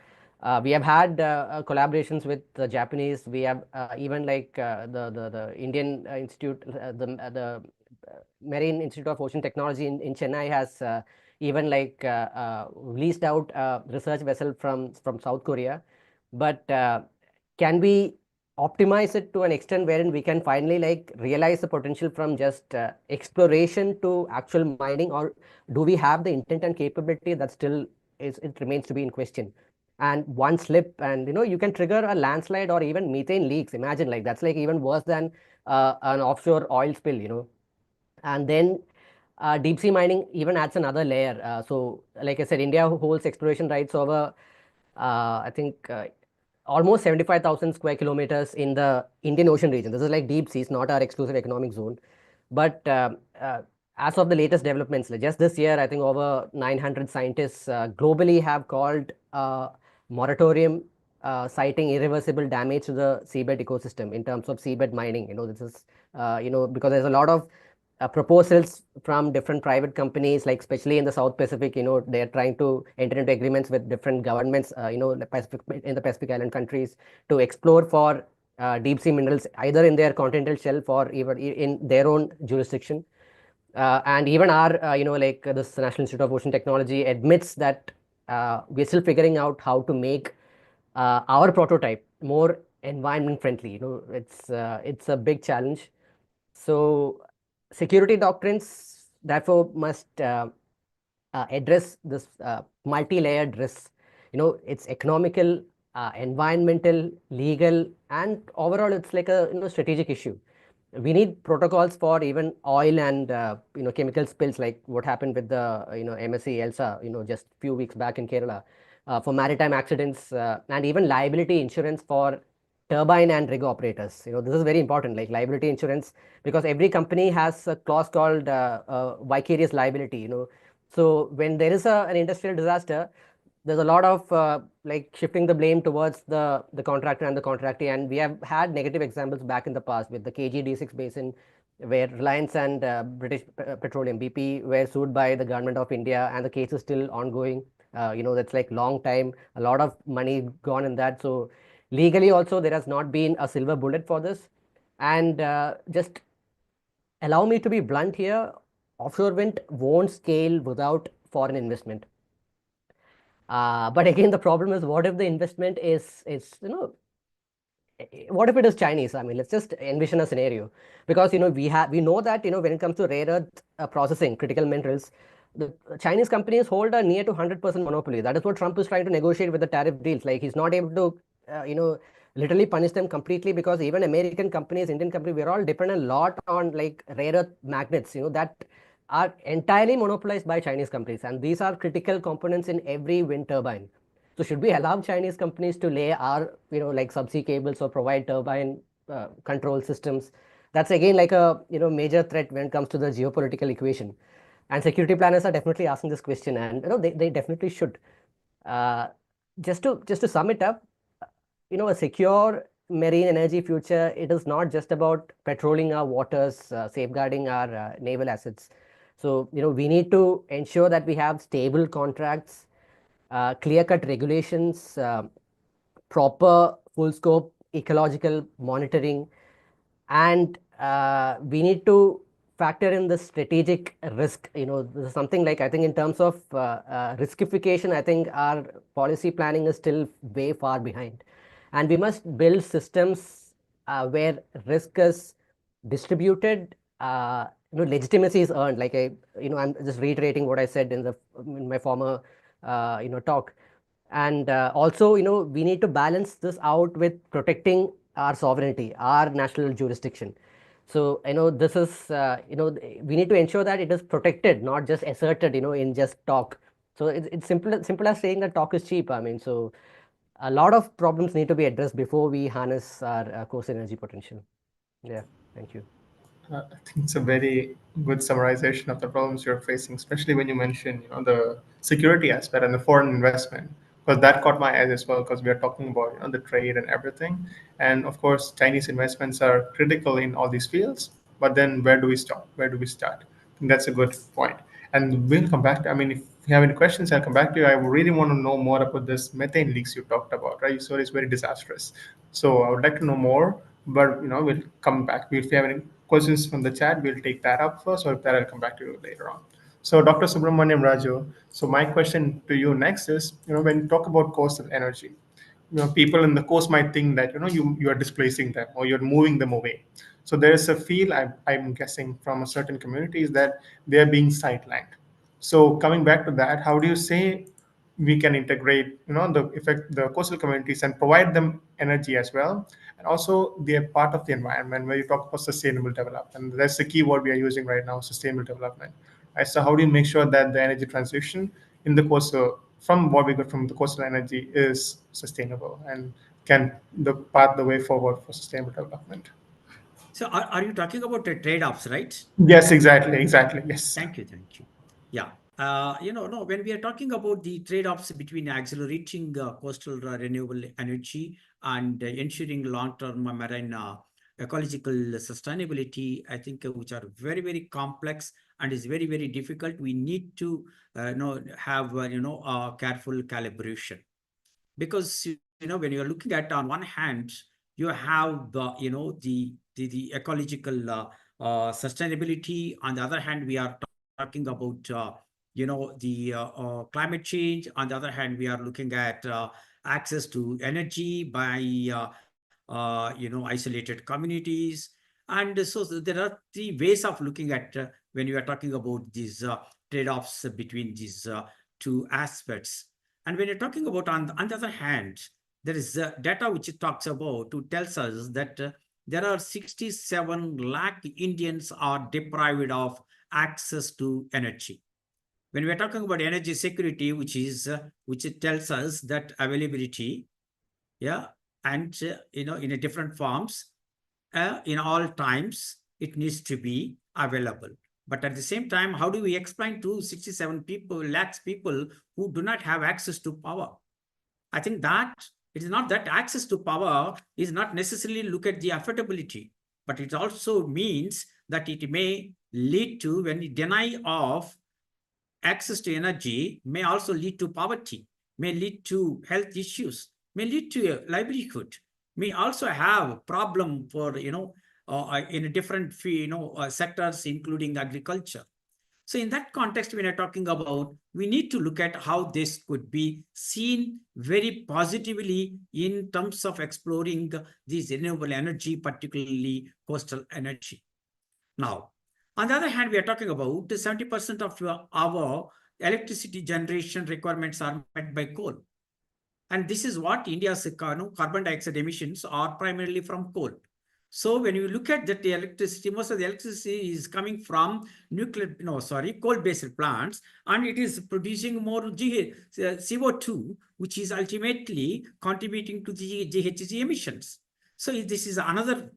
we have had collaborations with the Japanese. We have even like the Indian Institute, the Marine Institute of Ocean Technology in Chennai has even like leased out a research vessel from South Korea. But can we optimize it to an extent wherein we can finally like realize the potential from just exploration to actual mining, or do we have the intent and capability that still it remains to be in question? And one slip and you can trigger a landslide or even methane leaks. Imagine, like that's like even worse than an offshore oil spill. And then deep sea mining even adds another layer. So, like I said, India holds exploration rights over, I think, almost 75,000 square kilometers in the Indian Ocean region. This is like deep seas, not our exclusive economic zone. But as of the latest developments, like just this year, I think over 900 scientists globally have called moratorium, citing irreversible damage to the seabed ecosystem in terms of seabed mining. This is, because there's a lot of proposals from different private companies, like especially in the South Pacific. They're trying to enter into agreements with different governments, in the Pacific Island countries, to explore for deep sea minerals, either in their continental shelf or even in their own jurisdiction. And even our, like this National Institute of Ocean Technology admits that we're still figuring out how to make our prototype more environment friendly. It's a big challenge. So security doctrines therefore must address this multi-layered risks. It's economical, environmental, legal, and overall it's like a strategic issue. We need protocols for even oil and chemical spills, like what happened with the MSC Elsa just few weeks back in Kerala, for maritime accidents, and even liability insurance for turbine and rig operators. This is very important, like liability insurance, because every company has a clause called vicarious liability. So when there is an industrial disaster, there's a lot of like shifting the blame towards the contractor and the contractee. And we have had negative examples back in the past with the KG-D6 basin, where Reliance and British Petroleum BP were sued by the government of India, and the case is still ongoing. That's like long time, a lot of money gone in that. So legally also there has not been a silver bullet for this. And just allow me to be blunt here, offshore wind won't scale without foreign investment. But again, the problem is, what if the investment is what if it is Chinese? I mean, let's just envision a scenario, because we know that when it comes to rare earth processing critical minerals, the Chinese companies hold a near to 100% monopoly. That is what Trump is trying to negotiate with the tariff deals. Like, he's not able to literally punish them completely, because even American companies, Indian companies, we're all dependent a lot on like rare earth magnets, that are entirely monopolized by Chinese companies, and these are critical components in every wind turbine. So should we allow Chinese companies to lay our, like subsea cables or provide turbine control systems? That's again like a, major threat when it comes to the geopolitical equation. And security planners are definitely asking this question, and they definitely should. Uh, just to sum it up, a secure marine energy future, it is not just about patrolling our waters, safeguarding our naval assets. So, we need to ensure that we have stable contracts, clear-cut regulations, proper full scope ecological monitoring, and we need to factor in the strategic risk. This is something like, I think, in terms of riskification, I think our policy planning is still way far behind, and we must build systems where risk is distributed, legitimacy is earned. Like, I'm just reiterating what I said in my former talk. And also, we need to balance this out with protecting our sovereignty, our national jurisdiction. So, this is, we need to ensure that it is protected, not just asserted, in just talk. So it's simple as saying that talk is cheap. I mean, so a lot of problems need to be addressed before we harness our coast energy potential. Yeah, thank you. I think it's a very good summarization of the problems you're facing, especially when you mention, the security aspect and the foreign investment, because that caught my eye as well. Because we are talking about, the trade and everything, and of course, Chinese investments are critical in all these fields. But then, where do we stop? Where do we start? I think that's a good point. And we'll come back to. I mean, if you have any questions, I'll come back to you. I really want to know more about this methane leaks you talked about, right? So it's very disastrous. So I would like to know more, but we'll come back. If you have any questions from the chat, we'll take that up first, or if that, I'll come back to you later on. So, Dr. Subramaniam Raju, so my question to you next is, when you talk about coastal energy, people in the coast might think that you are displacing them or you're moving them away. So there is a feel, I'm guessing, from a certain communities that they're being sidelined. So coming back to that, how do you say we can integrate the coastal communities and provide them energy as well, and also they're part of the environment where you talk about sustainable development? That's the key word we are using right now, sustainable development, right? So how do you make sure that the energy transition in the coastal, from what we got from the coastal energy, is sustainable and can the path the way forward for sustainable development? So are you talking about the trade-offs, right? Yes, exactly, yes. Thank you, thank you. Yeah. No, when we are talking about the trade-offs between accelerating coastal renewable energy and ensuring long-term marine ecological sustainability, I think which are very, very complex and is very, very difficult. We need to have careful calibration, because when you are looking at, on one hand, you have the ecological sustainability. On the other hand, we are talking about the climate change. On the other hand, we are looking at access to energy by isolated communities. And so there are three ways of looking at when you are talking about these trade-offs between these two aspects. And when you're talking about, on the other hand, there is data which it talks about, who tells us that there are 67 lakh Indians are deprived of access to energy. When we're talking about energy security, which it tells us that availability, yeah, and in a different forms, in all times, it needs to be available. But at the same time, how do we explain to 67 lakhs people who do not have access to power? I think that it is not that access to power is not necessarily look at the affordability, but it also means that it may lead to, when you deny of access to energy, may also lead to poverty, may lead to health issues, may lead to a livelihood, may also have problem for in a different sectors, including agriculture. So in that context, when you're talking about, we need to look at how this could be seen very positively in terms of exploring these renewable energy, particularly coastal energy. Now, on the other hand, we are talking about 70% of our electricity generation requirements are met by coal. And this is what India's carbon dioxide emissions are primarily from coal. So when you look at that, the electricity, most of the electricity is coming from coal-based plants, and it is producing more CO2, which is ultimately contributing to the GHG emissions. So this is another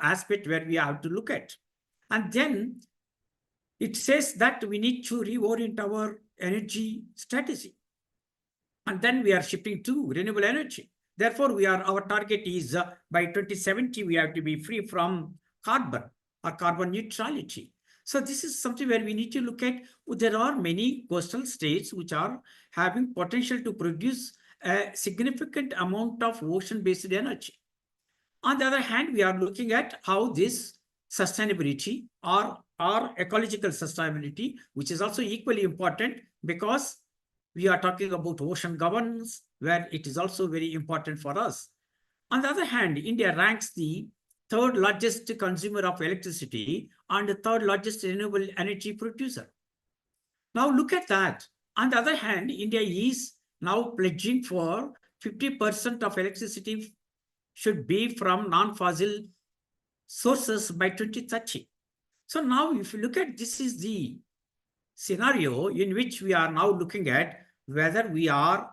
aspect where we have to look at. And then it says that we need to reorient our energy strategy. And then we are shifting to renewable energy. Therefore, our target is by 2070, we have to be free from carbon or carbon neutrality. So this is something where we need to look at. There are many coastal states which are having potential to produce a significant amount of ocean-based energy. On the other hand, we are looking at how this sustainability or ecological sustainability, which is also equally important, because we are talking about ocean governance, where it is also very important for us. On the other hand, India ranks the third largest consumer of electricity and the third largest renewable energy producer. Now look at that. On the other hand, India is now pledging for 50% of electricity should be from non-fossil sources by 2030. So now if you look at, this is the scenario in which we are now looking at whether we are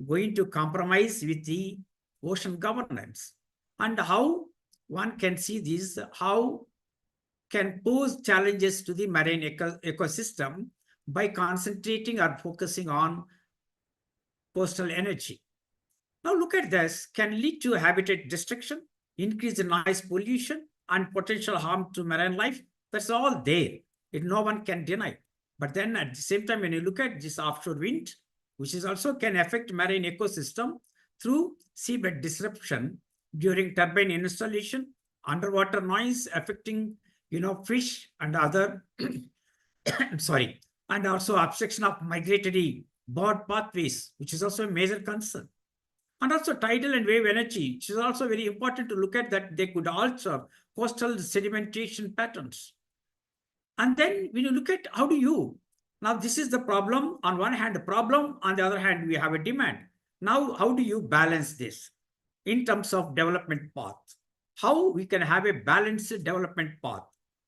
going to compromise with the ocean governance, and how one can see this, how can pose challenges to the marine ecosystem by concentrating or focusing on coastal energy. Now look at this, can lead to habitat destruction, increase in noise pollution, and potential harm to marine life. That's all there. No one can deny. But then at the same time, when you look at this offshore wind, which is also can affect marine ecosystem through seabed disruption during turbine installation, underwater noise affecting fish and other sorry, and also obstruction of migratory bird pathways, which is also a major concern. And also tidal and wave energy, which is also very important to look at, that they could alter coastal sedimentation patterns. And then when you look at now this is the problem, on one hand, the problem, on the other hand, we have a demand. Now, how do you balance this in terms of development path? How we can have a balanced development path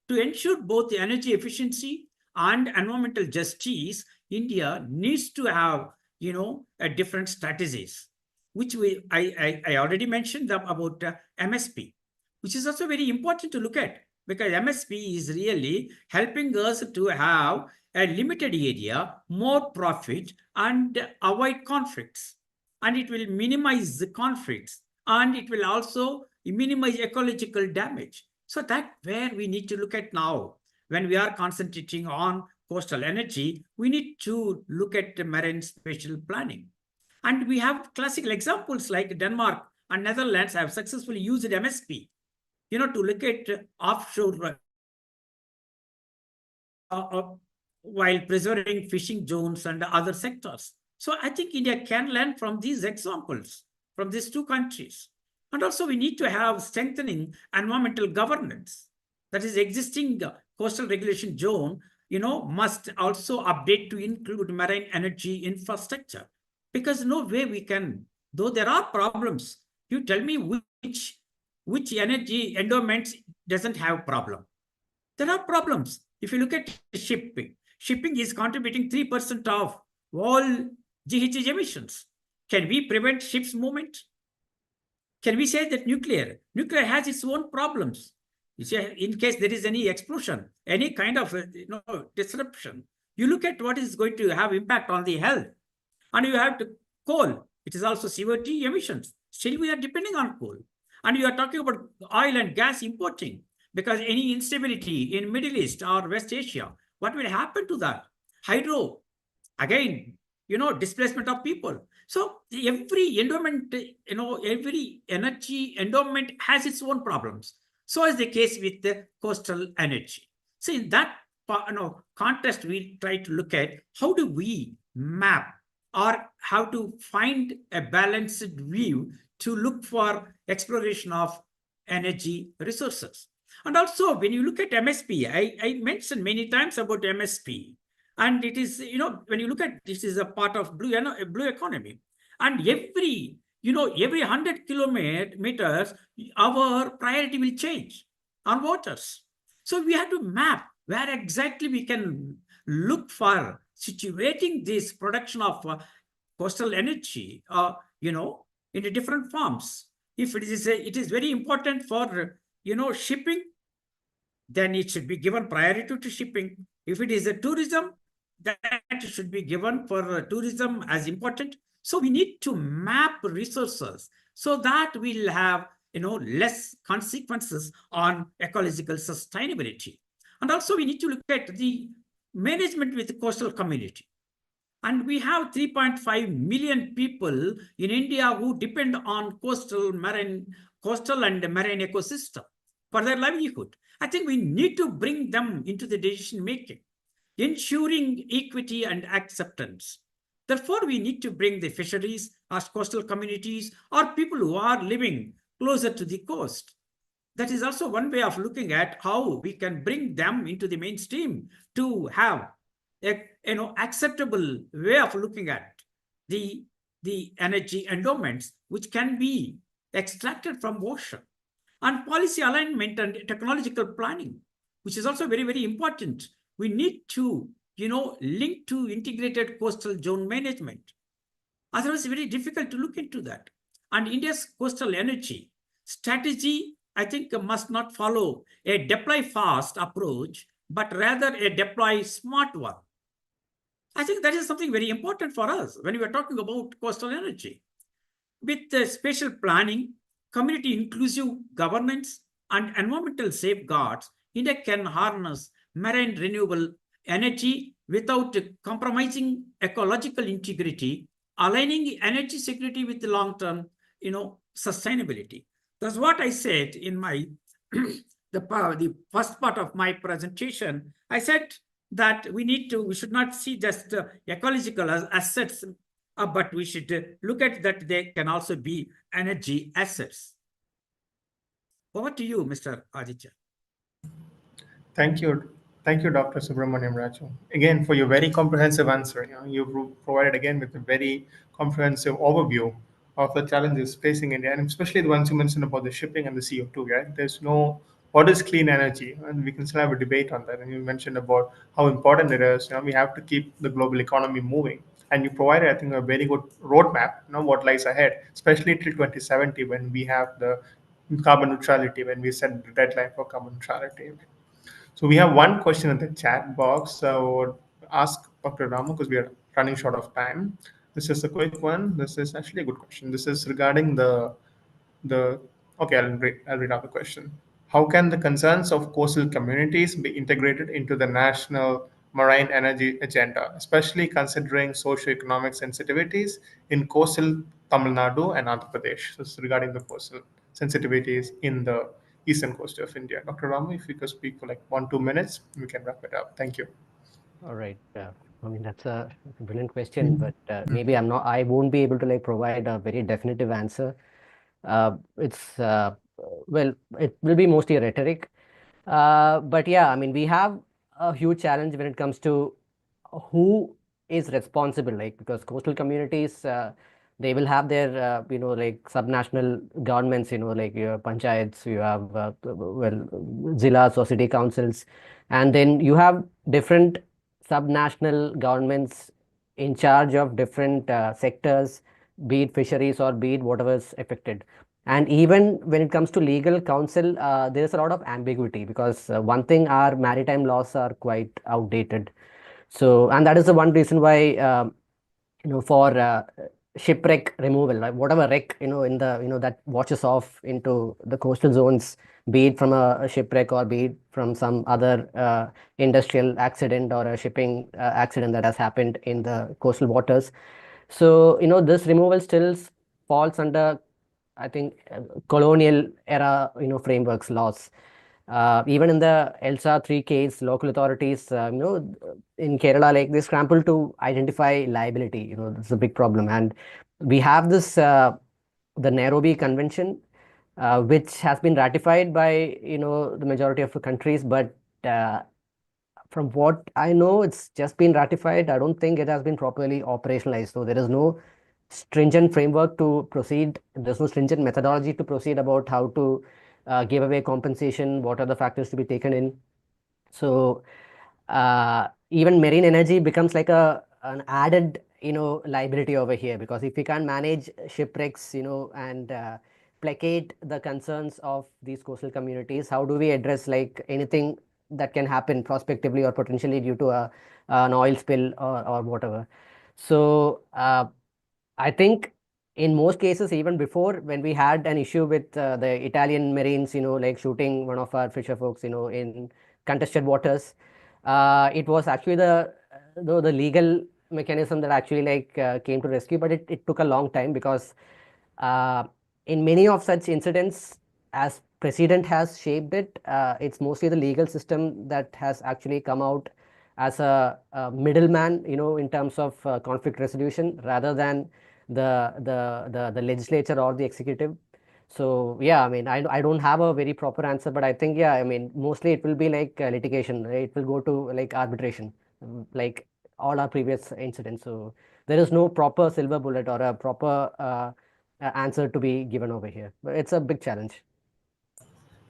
to ensure both the energy efficiency and environmental justice? India needs to have, a different strategies, which I already mentioned about MSP, which is also very important to look at, because MSP is really helping us to have a limited area, more profit, and avoid conflicts. And it will minimize the conflicts, and it will also minimize ecological damage. So that's where we need to look at now. When we are concentrating on coastal energy, we need to look at the marine spatial planning. And we have classical examples like Denmark and Netherlands have successfully used MSP, to look at offshore while preserving fishing zones and other sectors. So I think India can learn from these examples, from these two countries. And also we need to have strengthening environmental governance. That is, existing coastal regulation zone, must also update to include marine energy infrastructure. Because no way we can, though there are problems, you tell me which energy endowments doesn't have problem. There are problems. If you look at shipping is contributing 3% of all GHG emissions. Can we prevent ships movement? Can we say that nuclear has its own problems? In case there is any explosion, any kind of disruption, you look at what is going to have impact on the health. And you have to coal, it is also CO2 emissions. Still we are depending on coal. And you are talking about oil and gas importing, because any instability in Middle East or West Asia, what will happen to that? Hydro, again, displacement of people. So every endowment, every energy endowment has its own problems. So is the case with the coastal energy. So in that contest, we try to look at how do we map or how to find a balanced view to look for exploration of energy resources. And also, when you look at MSP, I mentioned many times about MSP. And it is, when you look at this is a part of blue economy. And every 100 kilometers, our priority will change on waters. So we have to map where exactly we can look for situating this production of coastal energy, in the different forms. If it is very important for, shipping, then it should be given priority to shipping. If it is a tourism, that should be given for tourism as important. So we need to map resources so that we'll have less consequences on ecological sustainability. And also we need to look at the management with the coastal community. And we have 3.5 million people in India who depend on coastal and marine ecosystem for their livelihood. I think we need to bring them into the decision making, ensuring equity and acceptance. Therefore, we need to bring the fisheries as coastal communities or people who are living closer to the coast. That is also one way of looking at how we can bring them into the mainstream to have a acceptable way of looking at the energy endowments which can be extracted from ocean, and policy alignment and technological planning, which is also very, very important. We need to link to integrated coastal zone management. Otherwise, it's very difficult to look into that. And India's coastal energy strategy, I think, must not follow a deploy fast approach, but rather a deploy smart one. I think that is something very important for us when we are talking about coastal energy. With spatial planning, community inclusive governance, and environmental safeguards, India can harness marine renewable energy without compromising ecological integrity, aligning energy security with the long-term, sustainability. That's what I said in my the first part of my presentation. I said that we should not see just ecological as assets, but we should look at that they can also be energy assets. Over to you, Mr. Aditya. Thank you. Thank you, Dr. Subramaniam Raju. Again, for your very comprehensive answer. You provided again with a very comprehensive overview of the challenges facing India, and especially the ones you mentioned about the shipping and the CO2, right? There's no what is clean energy, and we can still have a debate on that. And you mentioned about how important it is. We have to keep the global economy moving, and you provided, I think, a very good roadmap. What lies ahead, especially till 2070 when we have the carbon neutrality, when we set the deadline for carbon neutrality. So we have one question in the chat box. So I would ask Dr. Ramu because we are running short of time. This is a quick one. This is actually a good question. This is regarding the okay. I'll read out the question. How can the concerns of coastal communities be integrated into the national marine energy agenda, especially considering socioeconomic sensitivities in coastal Tamil Nadu and Andhra Pradesh? This is regarding the coastal sensitivities in the eastern coast of India. Dr. Ramu, if you could speak for like 1-2 minutes, we can wrap it up. Thank you. All right. I mean, that's a brilliant question, but maybe I won't be able to like provide a very definitive answer. Well, it will be mostly rhetoric. But yeah, I mean, we have a huge challenge when it comes to who is responsible, like, because coastal communities, they will have their, like subnational governments, like your panchayats, you have, zillas or city councils, and then you have different subnational governments in charge of different sectors, be it fisheries or be it whatever is affected. And even when it comes to legal counsel, there's a lot of ambiguity because one thing, our maritime laws are quite outdated. So, and that is the one reason why, for shipwreck removal, like whatever wreck, in the, that washes off into the coastal zones, be it from a shipwreck or be it from some other industrial accident or a shipping accident that has happened in the coastal waters. So, this removal still falls under, I think, colonial era, frameworks, laws. Even in the ELSA 3 case, local authorities, in Kerala, like they scramble to identify liability. That's a big problem. And we have this, the Nairobi Convention, which has been ratified by, the majority of the countries, but from what I know, it's just been ratified. I don't think it has been properly operationalized. So there is no stringent framework to proceed. There's no stringent methodology to proceed about how to give away compensation, what are the factors to be taken in. So even marine energy becomes like an added, liability over here, because if we can't manage shipwrecks, and placate the concerns of these coastal communities, how do we address like anything that can happen prospectively or potentially due to an oil spill or whatever? So I think in most cases, even before, when we had an issue with the Italian Marines, like shooting one of our fisher folks, in contested waters, it was actually the legal mechanism that actually like came to rescue, but it took a long time, because uh, in many of such incidents, as precedent has shaped it, it's mostly the legal system that has actually come out as a middleman, in terms of conflict resolution, rather than the legislature or the executive. So yeah, I mean, I don't have a very proper answer, but I think, yeah, I mean, mostly it will be like litigation, right? It will go to like arbitration, like all our previous incidents. So there is no proper silver bullet or a proper answer to be given over here. But it's a big challenge.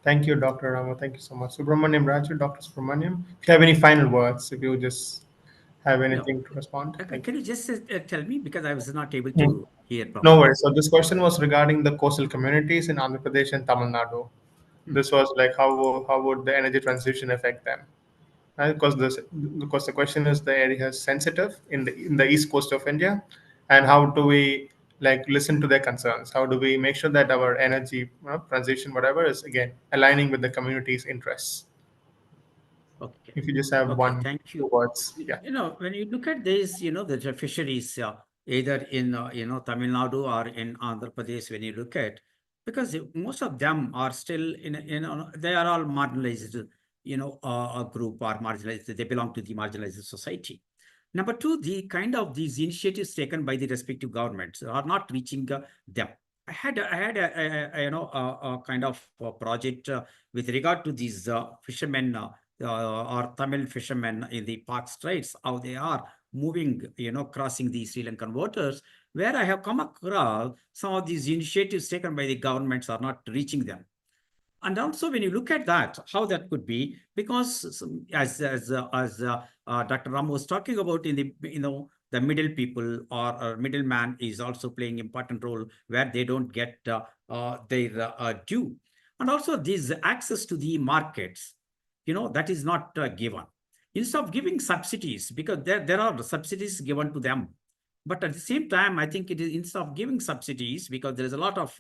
Thank you, Dr. Rama. Thank you so much. Subramaniam Raju, Dr. Subramaniam. If you have any final words, if you just have No. anything to respond, thank Can you just tell me, because I was not able you. to hear No properly. worries. So this question was regarding the coastal communities in Andhra Pradesh and Tamil Nadu. Hmm. This was like how would the energy transition affect them? Right? Because the question is the area is sensitive in the east coast of India, and how do we like listen to their concerns? How do we make sure that our energy transition, whatever, is again aligning with the community's interests? Okay. If you just have Okay. one, Thank you. two words, yeah. When you look at this, the fisheries, either in, Tamil Nadu or in Andhra Pradesh, when you look at, because most of them are still they are all marginalized, a group or marginalized, they belong to the marginalized society. Number two, the kind of these initiatives taken by the respective governments are not reaching them. I had a kind of project with regard to these fishermen or Tamil fishermen in the Park Straits, how they are moving, crossing the Sri Lankan waters, where I have come across some of these initiatives taken by the governments are not reaching them. And also, when you look at that, how that could be, because as Dr. Ram was talking about, in the the middle people or middleman is also playing important role, where they don't get their due, and also this access to the markets, that is not given. Instead of giving subsidies, because there are subsidies given to them, but at the same time, I think it is, instead of giving subsidies, because there is a lot of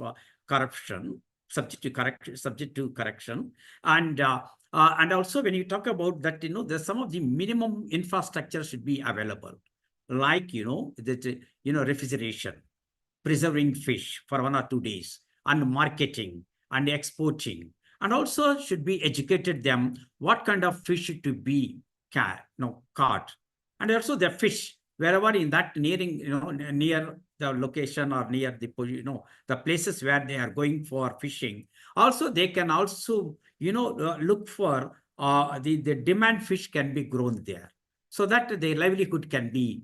corruption subject to correction, and also when you talk about that, there's some of the minimum infrastructure should be available, like refrigeration, preserving fish for 1 or 2 days, and marketing and exporting, and also should be educated them what kind of fish to be caught, and also the fish wherever in that nearing, near the location or near the places where they are going for fishing. Also, they can also look for the demand fish can be grown there, so that their livelihood can be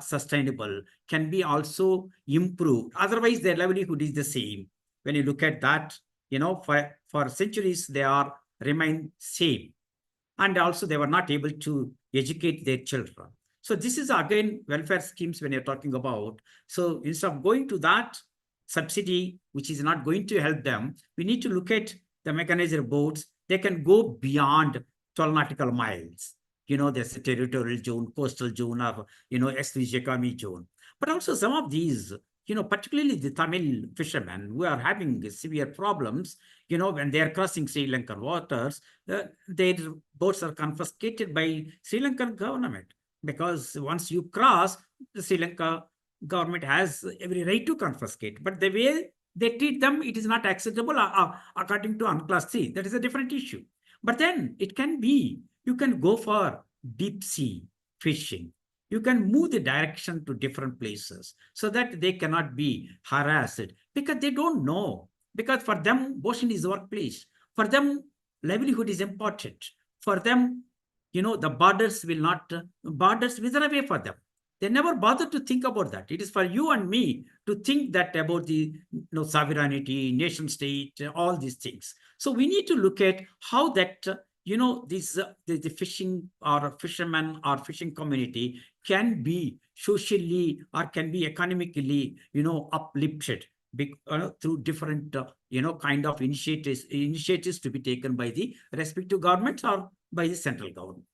sustainable, can be also improved. Otherwise, their livelihood is the same. When you look at that, for centuries they are remain same, and also they were not able to educate their children. So this is again welfare schemes when you're talking about. So instead of going to that subsidy, which is not going to help them, we need to look at the mechanized boats. They can go beyond 12 nautical miles. There's a territorial zone, coastal zone, or, exclusive economic zone. But also some of these, particularly the Tamil fishermen who are having severe problems, when they are crossing Sri Lankan waters, their boats are confiscated by Sri Lankan government, because once you cross, the Sri Lanka government has every right to confiscate. But the way they treat them, it is not acceptable according to UNCLOS 3. That is a different issue. But then it can be, you can go for deep sea fishing. You can move the direction to different places so that they cannot be harassed because they don't know. Because for them, ocean is workplace. For them, livelihood is important. For them, the borders will not, borders wither away for them. They never bother to think about that. It is for you and me to think that about the sovereignty, nation state, all these things. So we need to look at how that the fishing or fishermen or fishing community can be socially or can be economically uplifted through different kind of initiatives to be taken by the respective governments or by the central government.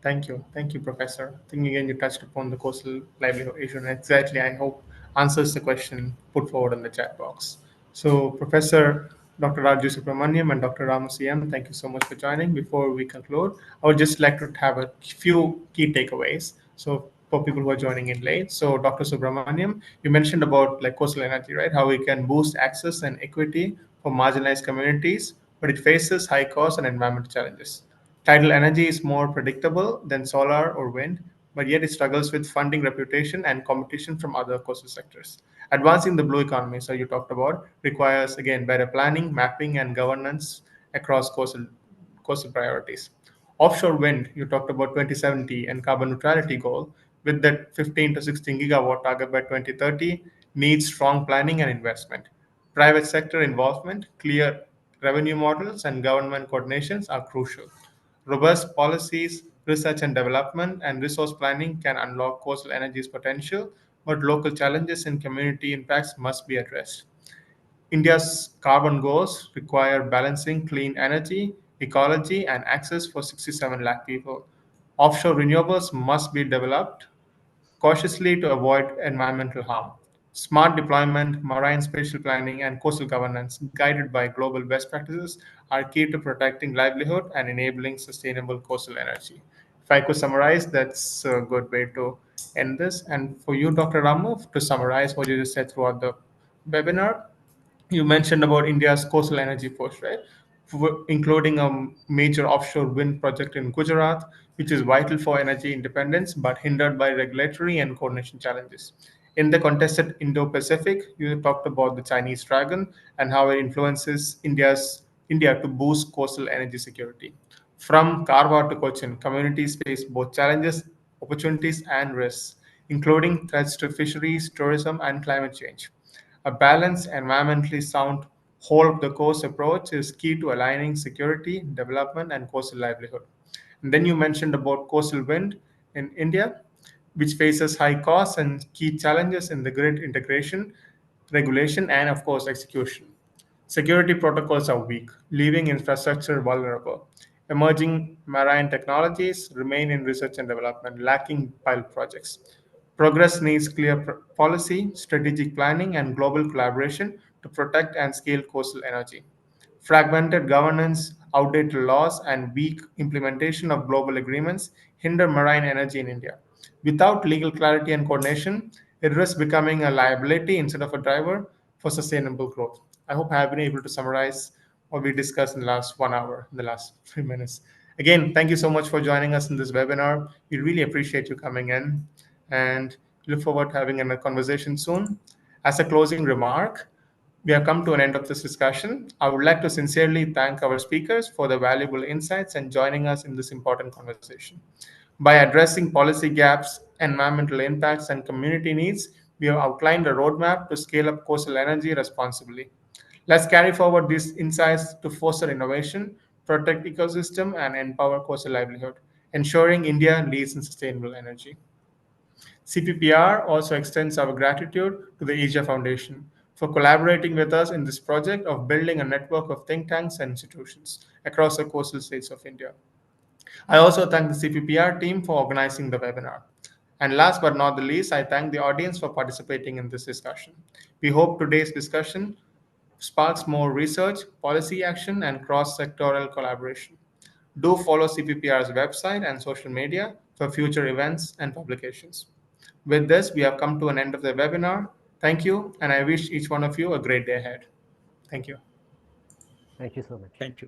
Thank you, Professor. I think again you touched upon the coastal livelihood issue, and exactly I hope answers the question put forward in the chat box. So, Professor Dr. Raju Subramaniam and Dr. Ramu CM, thank you so much for joining. Before we conclude, I would just like to have a few key takeaways. So, for people who are joining in late, so Dr. Subramaniam, you mentioned about like coastal energy, right? How we can boost access and equity for marginalized communities, but it faces high costs and environmental challenges. Tidal energy is more predictable than solar or wind, but yet it struggles with funding, reputation, and competition from other coastal sectors. Advancing the blue economy, so you talked about, requires again better planning, mapping, and governance across coastal priorities. Offshore wind, you talked about 2070 and carbon neutrality goal, with that 15 to 16 gigawatt target by 2030, needs strong planning and investment. Private sector involvement, clear revenue models, and government coordinations are crucial. Robust policies, research and development, and resource planning can unlock coastal energy's potential, but local challenges and community impacts must be addressed. India's carbon goals require balancing clean energy, ecology, and access for 67 lakh people. Offshore renewables must be developed cautiously to avoid environmental harm. Smart deployment, marine spatial planning, and coastal governance, guided by global best practices, are key to protecting livelihood and enabling sustainable coastal energy. If I could summarize, that's a good way to end this. And for you, Dr. Ramu, to summarize what you just said throughout the webinar, you mentioned about India's coastal energy push, right? Including a major offshore wind project in Gujarat, which is vital for energy independence but hindered by regulatory and coordination challenges. In the contested Indo-Pacific, you talked about the Chinese Dragon and how it influences India to boost coastal energy security. From Karwar to Cochin, communities face both challenges, opportunities, and risks, including threats to fisheries, tourism, and climate change. A balanced, environmentally sound, whole of the coast approach is key to aligning security, development, and coastal livelihood. And then you mentioned about coastal wind in India, which faces high costs and key challenges in the grid integration, regulation, and of course execution. Security protocols are weak, leaving infrastructure vulnerable. Emerging marine technologies remain in research and development, lacking pilot projects. Progress needs clear policy, strategic planning, and global collaboration to protect and scale coastal energy. Fragmented governance, outdated laws, and weak implementation of global agreements hinder marine energy in India. Without legal clarity and coordination, it risks becoming a liability instead of a driver for sustainable growth. I hope I have been able to summarize what we discussed in the last 1 hour, in the last 3 minutes. Again, thank you so much for joining us in this webinar. We really appreciate you coming in and look forward to having a conversation soon. As a closing remark, we have come to an end of this discussion. I would like to sincerely thank our speakers for their valuable insights and joining us in this important conversation. By addressing policy gaps, environmental impacts, and community needs, we have outlined a roadmap to scale up coastal energy responsibly. Let's carry forward these insights to foster innovation, protect ecosystem, and empower coastal livelihood, ensuring India leads in sustainable energy. CPPR also extends our gratitude to the Asia Foundation for collaborating with us in this project of building a network of think tanks and institutions across the coastal states of India. I also thank the CPPR team for organizing the webinar. And last but not the least, I thank the audience for participating in this discussion. We hope today's discussion sparks more research, policy action, and cross-sectoral collaboration. Do follow CPPR's website and social media for future events and publications. With this, we have come to an end of the webinar. Thank you, and I wish each one of you a great day ahead. Thank you. Thank you so much. Thank you.